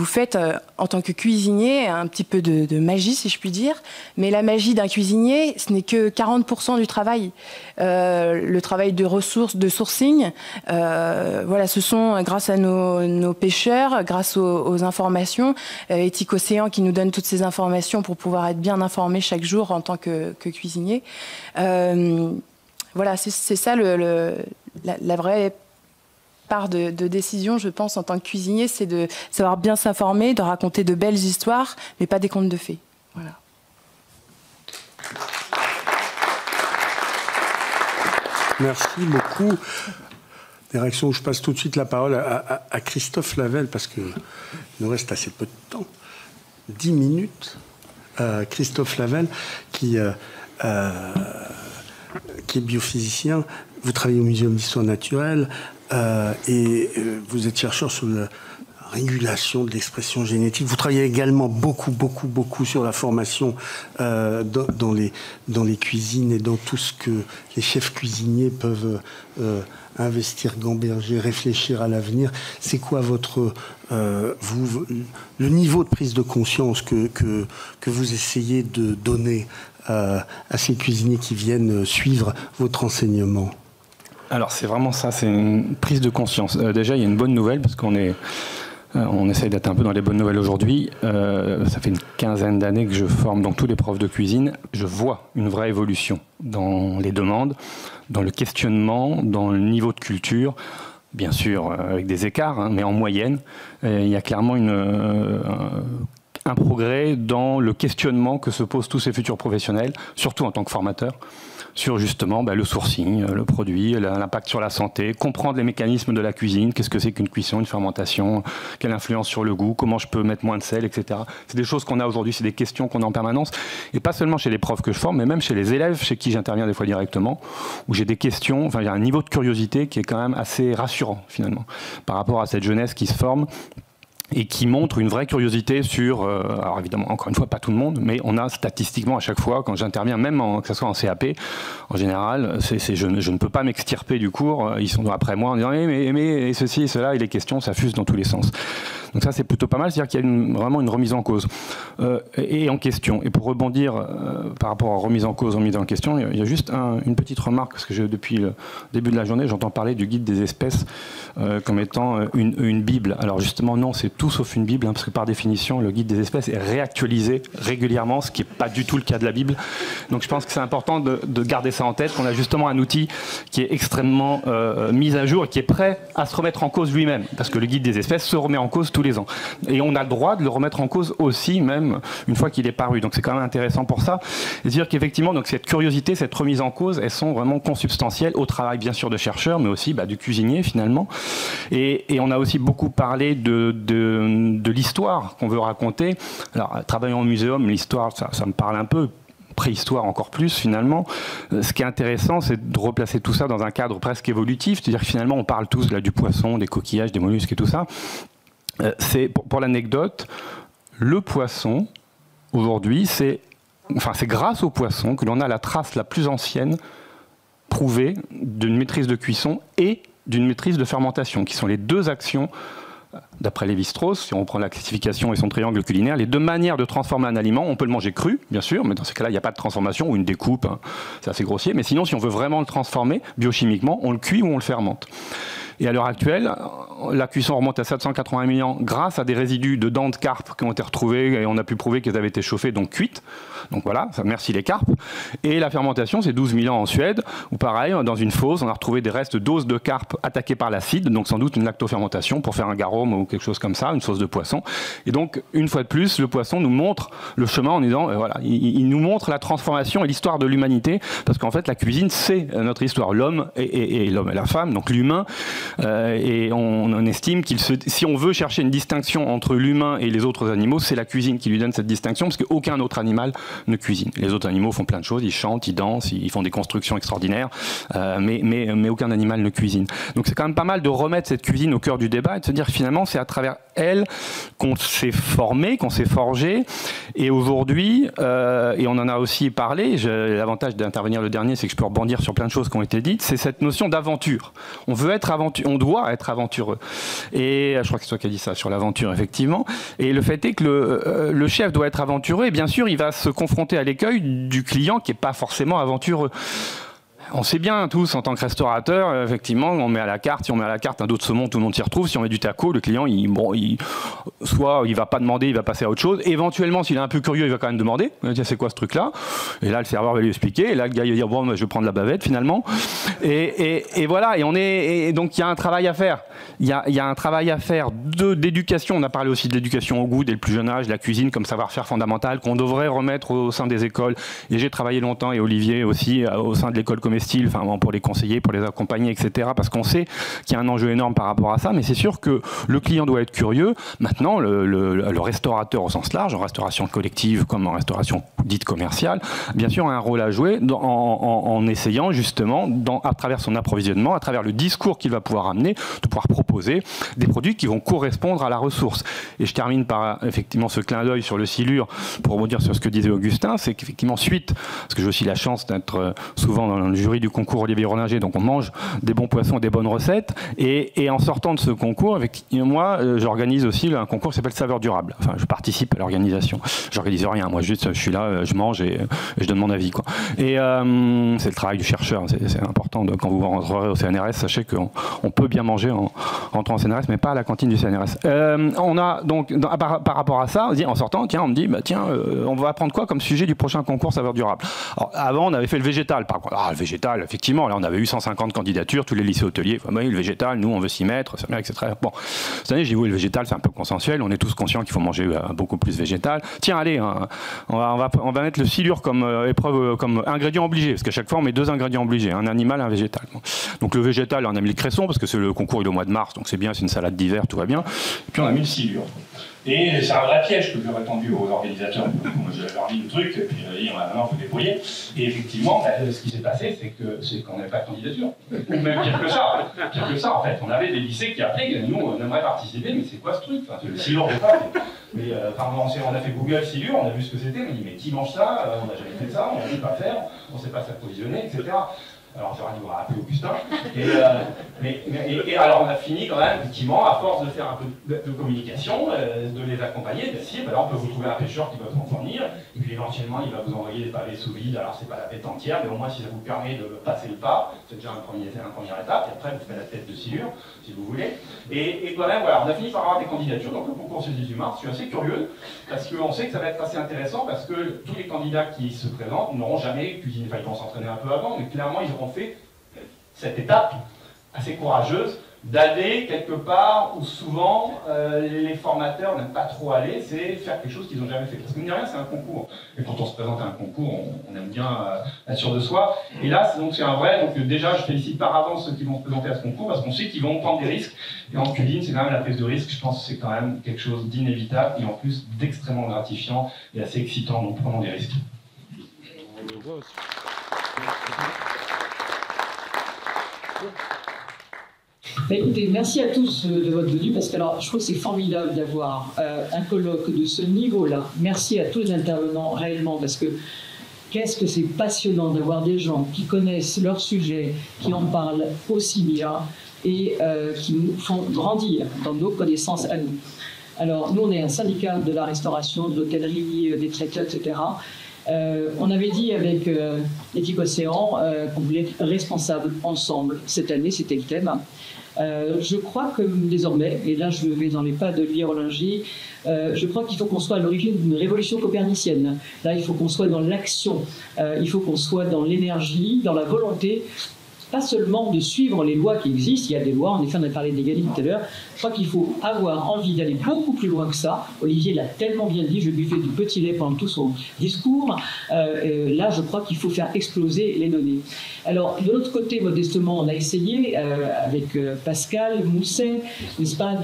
Speaker 7: faites, en tant que cuisinier, un petit peu de magie, si je puis dire. Mais la magie d'un cuisinier, ce n'est que 40% du travail. Le travail de ressources, de sourcing, voilà, ce sont grâce à nos pêcheurs, grâce aux informations, Éthique Océan qui nous donne toutes ces informations pour pouvoir être bien informés chaque jour en tant que cuisinier. Voilà, c'est ça la vraie part de décision, je pense, en tant que cuisinier, c'est de savoir bien s'informer, de raconter de belles histoires, mais pas des contes de fées. Voilà.
Speaker 1: Merci beaucoup. des réactions. Je passe tout de suite la parole à Christophe Lavelle, parce qu'il nous reste assez peu de temps. 10 minutes. Christophe Lavelle, qui est biophysicien. Vous travaillez au Muséum d'histoire naturelle et vous êtes chercheur sur la régulation de l'expression génétique. Vous travaillez également beaucoup sur la formation dans les cuisines et dans tout ce que les chefs cuisiniers peuvent investir, gamberger, réfléchir à l'avenir. C'est quoi le niveau de prise de conscience que vous essayez de donner à ces cuisiniers qui viennent suivre votre enseignement?
Speaker 8: Alors c'est vraiment ça, c'est une prise de conscience. Déjà, il y a une bonne nouvelle, parce qu'on essaye d'être un peu dans les bonnes nouvelles aujourd'hui. Ça fait une quinzaine d'années que je forme donc tous les profs de cuisine. Je vois une vraie évolution dans les demandes, dans le questionnement, dans le niveau de culture. Bien sûr, avec des écarts, mais en moyenne, il y a clairement un progrès dans le questionnement que se posent tous ces futurs professionnels, surtout en tant que formateurs, sur justement le sourcing, le produit, l'impact sur la santé, comprendre les mécanismes de la cuisine, qu'est-ce que c'est qu'une cuisson, une fermentation, quelle influence sur le goût, comment je peux mettre moins de sel, etc. C'est des choses qu'on a aujourd'hui, c'est des questions qu'on a en permanence, et pas seulement chez les profs que je forme, mais même chez les élèves, chez qui j'interviens des fois directement, où j'ai des questions, enfin il y a un niveau de curiosité qui est quand même assez rassurant finalement, par rapport à cette jeunesse qui se forme, et qui montre une vraie curiosité sur, alors évidemment, encore une fois, pas tout le monde, mais on a statistiquement à chaque fois, quand j'interviens, même que ce soit en CAP, en général, je ne peux pas m'extirper du cours, ils sont après moi en disant mais ceci et cela, et les questions, ça fuse dans tous les sens. Donc ça, c'est plutôt pas mal, c'est-à-dire qu'il y a vraiment une remise en cause et en question. Et pour rebondir par rapport à remise en cause, remise en question, il y a juste une petite remarque, parce que depuis le début de la journée, j'entends parler du guide des espèces comme étant une Bible. Alors justement, non, c'est tout sauf une Bible, parce que par définition, le guide des espèces est réactualisé régulièrement, ce qui n'est pas du tout le cas de la Bible. Donc je pense que c'est important de garder ça en tête, qu'on a justement un outil qui est extrêmement mis à jour et qui est prêt à se remettre en cause lui-même, parce que le guide des espèces se remet en cause tous les ans. Et on a le droit de le remettre en cause aussi, même une fois qu'il est paru. Donc c'est quand même intéressant pour ça. Et dire qu'effectivement, donc cette curiosité, cette remise en cause, elles sont vraiment consubstantielles au travail bien sûr de chercheurs, mais aussi du cuisinier finalement. Et on a aussi beaucoup parlé de l'histoire qu'on veut raconter. Alors, travaillant au muséum, l'histoire, ça me parle un peu. Préhistoire encore plus finalement. Ce qui est intéressant, c'est de replacer tout ça dans un cadre presque évolutif, c'est-à-dire que finalement on parle tous là du poisson, des coquillages, des mollusques et tout ça. C'est pour l'anecdote, le poisson aujourd'hui, c'est grâce au poisson que l'on a la trace la plus ancienne prouvée d'une maîtrise de cuisson et d'une maîtrise de fermentation, qui sont les deux actions. D'après Lévi-Strauss, si on prend la classification et son triangle culinaire, les deux manières de transformer un aliment, on peut le manger cru, bien sûr, mais dans ces cas-là, il n'y a pas de transformation ou une découpe, c'est assez grossier, mais sinon, si on veut vraiment le transformer biochimiquement, on le cuit ou on le fermente. Et à l'heure actuelle, la cuisson remonte à 780 000 ans grâce à des résidus de dents de carpe qui ont été retrouvés et on a pu prouver qu'elles avaient été chauffées, donc cuites. Donc voilà, merci les carpes. Et la fermentation, c'est 12 000 ans en Suède, où pareil, dans une fosse, on a retrouvé des restes d'os de carpe attaqués par l'acide, donc sans doute une lactofermentation pour faire un garum ou quelque chose comme ça, une sauce de poisson. Et donc, une fois de plus, le poisson nous montre le chemin en disant, voilà, il nous montre la transformation et l'histoire de l'humanité, parce qu'en fait, la cuisine, c'est notre histoire. L'homme et l'homme et la femme, donc l'humain, et on estime si on veut chercher une distinction entre l'humain et les autres animaux, c'est la cuisine qui lui donne cette distinction, parce qu'aucun autre animal ne cuisine. Les autres animaux font plein de choses, ils chantent, ils dansent, ils font des constructions extraordinaires, mais aucun animal ne cuisine. Donc c'est quand même pas mal de remettre cette cuisine au cœur du débat et de se dire finalement c'est à travers elle qu'on s'est formé, qu'on s'est forgé, et aujourd'hui, et on en a aussi parlé, l'avantage d'intervenir le dernier, c'est que je peux rebondir sur plein de choses qui ont été dites, c'est cette notion d'aventure. On doit être aventureux. Et je crois que c'est toi qui as dit ça, sur l'aventure, effectivement. Et le fait est que le chef doit être aventureux, et bien sûr, il va se confronter à l'écueil du client qui n'est pas forcément aventureux. On sait bien tous en tant que restaurateur, effectivement, on met à la carte, si on met à la carte un dos de saumon, tout le monde s'y retrouve. Si on met du taco, le client, soit il va pas demander, il va passer à autre chose. Éventuellement, s'il est un peu curieux, il va quand même demander, tiens, c'est quoi ce truc-là? Et là, le serveur va lui expliquer. Et là, le gars, il va dire, bon, je vais prendre la bavette finalement. Et voilà. Et donc, il y a un travail à faire. Il y a un travail à faire d'éducation. On a parlé aussi de l'éducation au goût dès le plus jeune âge, la cuisine comme savoir-faire fondamental qu'on devrait remettre au sein des écoles. Et j'ai travaillé longtemps, et Olivier aussi, au sein de l'école commerciale styles, enfin, pour les conseiller, pour les accompagner, etc. Parce qu'on sait qu'il y a un enjeu énorme par rapport à ça, mais c'est sûr que le client doit être curieux. Maintenant, le restaurateur au sens large, en restauration collective comme en restauration dite commerciale, bien sûr a un rôle à jouer en essayant justement, à travers son approvisionnement, à travers le discours qu'il va pouvoir amener, de pouvoir proposer des produits qui vont correspondre à la ressource. Et je termine par effectivement ce clin d'œil sur le silure pour rebondir sur ce que disait Augustin, c'est qu'effectivement suite, parce que j'ai aussi la chance d'être souvent dans le jury du concours Olivier Rollinger, donc on mange des bons poissons et des bonnes recettes, et en sortant de ce concours, moi j'organise aussi un concours qui s'appelle Saveurs Durables. Enfin, je participe à l'organisation. J'organise rien, moi juste je suis là, je mange et je donne mon avis, quoi. Et c'est le travail du chercheur, c'est important. Quand vous rentrerez au CNRS, sachez qu'on peut bien manger en rentrant au CNRS, mais pas à la cantine du CNRS. On a donc, par rapport à ça, en sortant, on me dit, on va prendre quoi comme sujet du prochain concours Saveurs Durables? Alors, avant, on avait fait le végétal, par contre. Le végétal, effectivement, là, on avait eu 150 candidatures, tous les lycées hôteliers. Enfin, le végétal, nous, on veut s'y mettre, c'est bien, etc. Bon, cette année, j'ai dit, oui, le végétal, c'est un peu consensuel. On est tous conscients qu'il faut manger beaucoup plus végétal. Tiens, allez, on va mettre le silure comme épreuve, comme ingrédient obligé, parce qu'à chaque fois, on met 2 ingrédients obligés, un animal et un végétal. Bon. Donc, le végétal, on a mis le cresson, parce que c'est le concours, il est au mois de mars, donc c'est bien, c'est une salade d'hiver, tout va bien. Et puis, on a mis le silure. Et c'est un vrai piège que j'aurais tendu aux organisateurs. Moi, je leur dis le truc, et puis maintenant, il faut débrouiller. Et effectivement, ce qui s'est passé, c'est qu'on n'avait pas de candidature. Ou même pire que ça. Pire que ça, en fait. On avait des lycées qui appelaient, nous, on aimerait participer, mais c'est quoi ce truc? Enfin, le silure, je sais pas. On a fait Google silure, on a vu ce que c'était, on a dit, mais qui mange ça? On n'a jamais fait ça, on ne sait pas faire, on ne sait pas s'approvisionner, etc. Alors j'aurais dû appeler Augustin. Et alors on a fini quand même, effectivement, à force de faire un peu de communication, de les accompagner, de dire, on peut vous trouver un pêcheur qui va vous en fournir, et puis éventuellement il va vous envoyer des pavés sous vide, alors c'est pas la bête entière, mais au moins si ça vous permet de passer le pas, c'est déjà une première étape, et après vous faites la tête de silure, si vous voulez. Et quand même, voilà, on a fini par avoir des candidatures, donc le concours c'est le 18 mars, je suis assez curieux, parce qu'on sait que ça va être assez intéressant, parce que tous les candidats qui se présentent n'auront jamais cuisiné, enfin ils vont s'entraîner un peu avant, mais clairement ils auront fait cette étape assez courageuse d'aller quelque part où souvent les formateurs n'aiment pas trop aller, c'est faire quelque chose qu'ils n'ont jamais fait. Parce que mine de rien, c'est un concours. Et quand on se présente à un concours, on aime bien être sûr de soi. Et là, c'est un vrai. Donc déjà, je félicite par avance ceux qui vont se présenter à ce concours parce qu'on sait qu'ils vont prendre des risques. Et en cuisine, c'est quand même la prise de risque. Je pense que c'est quand même quelque chose d'inévitable et en plus d'extrêmement gratifiant et assez excitant. Donc prenons des risques.
Speaker 9: Écoutez, merci à tous de votre venue, parce que alors, je trouve que c'est formidable d'avoir un colloque de ce niveau-là. Merci à tous les intervenants, réellement, parce que qu'est-ce que c'est passionnant d'avoir des gens qui connaissent leur sujet, qui en parlent aussi bien et qui nous font grandir dans nos connaissances à nous. Alors, nous, on est un syndicat de la restauration, de l'hôtellerie, des traiteurs, etc. On avait dit avec Éthique Océan qu'on voulait être responsables ensemble. Cette année, c'était le thème. Je crois que désormais, et là je vais dans les pas de Olivier Rollinger, je crois qu'il faut qu'on soit à l'origine d'une révolution copernicienne. Là, il faut qu'on soit dans l'action, il faut qu'on soit dans l'énergie, dans la volonté, pas seulement de suivre les lois qui existent, il y a des lois, en effet on a parlé d'égalité tout à l'heure, je crois qu'il faut avoir envie d'aller beaucoup plus loin que ça. Olivier l'a tellement bien dit, je lui fais du petit lait pendant tout son discours. Là, je crois qu'il faut faire exploser les données. Alors, de l'autre côté, modestement, on a essayé, avec Pascal Mousset, n'est-ce pas,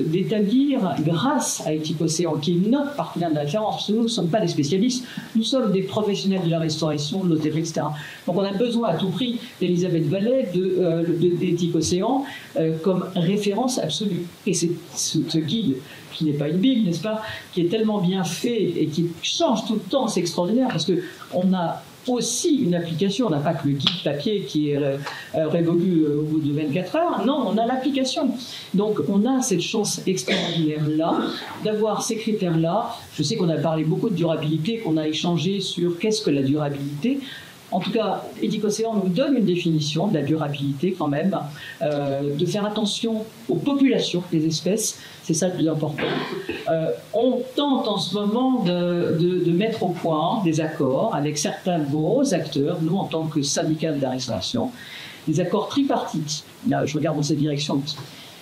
Speaker 9: d'établir, grâce à Éthique Océan, qui est notre partenaire de référence, parce que nous ne sommes pas des spécialistes, nous sommes des professionnels de la restauration, de l'hôtellerie, etc. Donc, on a besoin à tout prix d'Elisabeth Vallet, d'Éthique Océan, comme référence absolue. Et c'est ce guide, qui n'est pas une Bible, n'est-ce pas, qui est tellement bien fait et qui change tout le temps, c'est extraordinaire, parce qu'on a aussi une application, on n'a pas que le guide papier qui est révolu au bout de 24 heures, non, on a l'application. Donc on a cette chance extraordinaire-là, d'avoir ces critères-là. Je sais qu'on a parlé beaucoup de durabilité, qu'on a échangé sur qu'est-ce que la durabilité. En tout cas, Éthique Océan nous donne une définition de la durabilité quand même, de faire attention aux populations des espèces, c'est ça le plus important. On tente en ce moment de mettre au point des accords avec certains gros acteurs, nous en tant que syndicat de la restauration, des accords tripartites. Là, je regarde dans cette direction,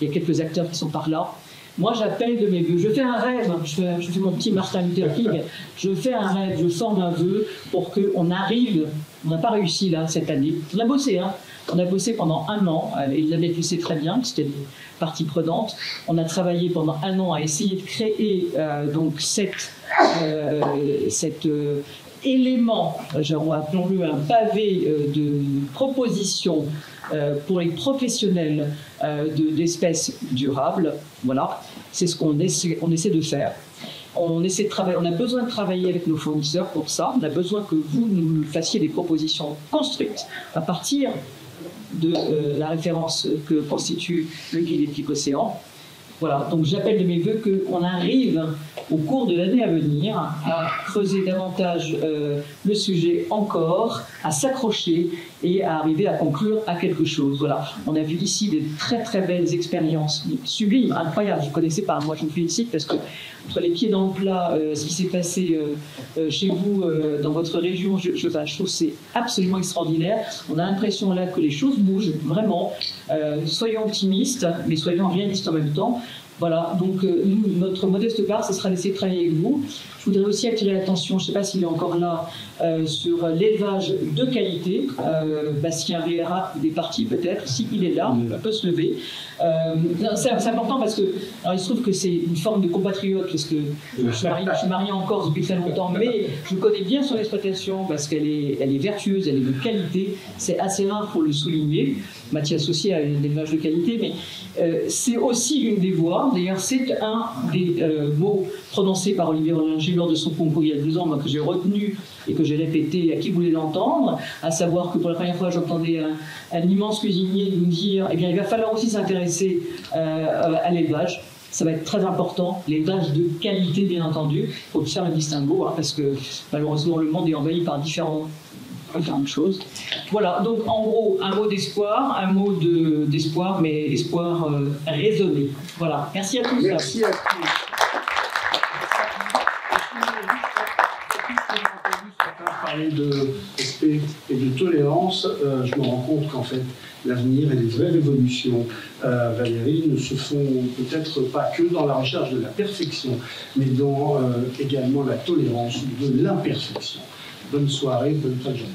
Speaker 9: il y a quelques acteurs qui sont par là. Moi, j'appelle de mes vœux. Je fais un rêve, je fais mon petit Martin Luther King, je fais un rêve, je forme un vœu pour qu'on arrive On n'a pas réussi là cette année. On a bossé, hein. On a bossé pendant 1 an. Elisabeth le sait très bien, c'était des parties prenantes. On a travaillé pendant 1 an à essayer de créer donc cet élément, appelons-le un pavé de propositions pour les professionnels d'espèces durables. Voilà, c'est ce qu'on essaie de faire. On essaie de travailler, on a besoin de travailler avec nos fournisseurs pour ça. On a besoin que vous nous fassiez des propositions construites à partir de la référence que constitue le guide éthique océan. Voilà, donc j'appelle de mes voeux qu'on arrive au cours de l'année à venir à creuser davantage le sujet encore, à s'accrocher et à arriver à conclure à quelque chose. Voilà, on a vu ici des très très belles expériences sublimes, incroyables. Je ne connaissais pas, moi je vous félicite parce que entre les pieds dans le plat, ce qui s'est passé chez vous, dans votre région, je trouve que c'est absolument extraordinaire. On a l'impression là que les choses bougent, vraiment. Soyons optimistes, mais soyons réalistes en même temps. Voilà, donc nous, notre modeste part, ce sera d'essayer de travailler avec vous. Je voudrais aussi attirer l'attention, je ne sais pas s'il est encore là, sur l'élevage de qualité. Bastien Riera des parties peut-être, s'il est là, il peut se lever. C'est important parce que, alors il se trouve que c'est une forme de compatriote, parce que je suis marié en Corse depuis très longtemps, mais je connais bien son exploitation parce qu'elle est vertueuse, elle est de qualité. C'est assez rare pour le souligner. Mathias associé à l'élevage de qualité, mais c'est aussi une des voies. D'ailleurs, c'est un des mots prononcés par Olivier Rollinger lors de son concours il y a 2 ans, moi, que j'ai retenu et que j'ai répété à qui voulait l'entendre, à savoir que pour la première fois, j'entendais un immense cuisinier nous dire, eh bien, il va falloir aussi s'intéresser à l'élevage. Ça va être très important, l'élevage de qualité, bien entendu. Il faut faire le distinguo, hein, parce que malheureusement, le monde est envahi par différentes choses. Voilà, donc en gros, un mot d'espoir, mais espoir raisonné. Voilà, merci à tous.
Speaker 1: Merci à tous. Parler de respect et de tolérance, je me rends compte qu'en fait, l'avenir et les vraies révolutions, Valérie, ne se font peut-être pas que dans la recherche de la perfection, mais dans également la tolérance de l'imperfection. Bonne soirée, bonne fin de journée.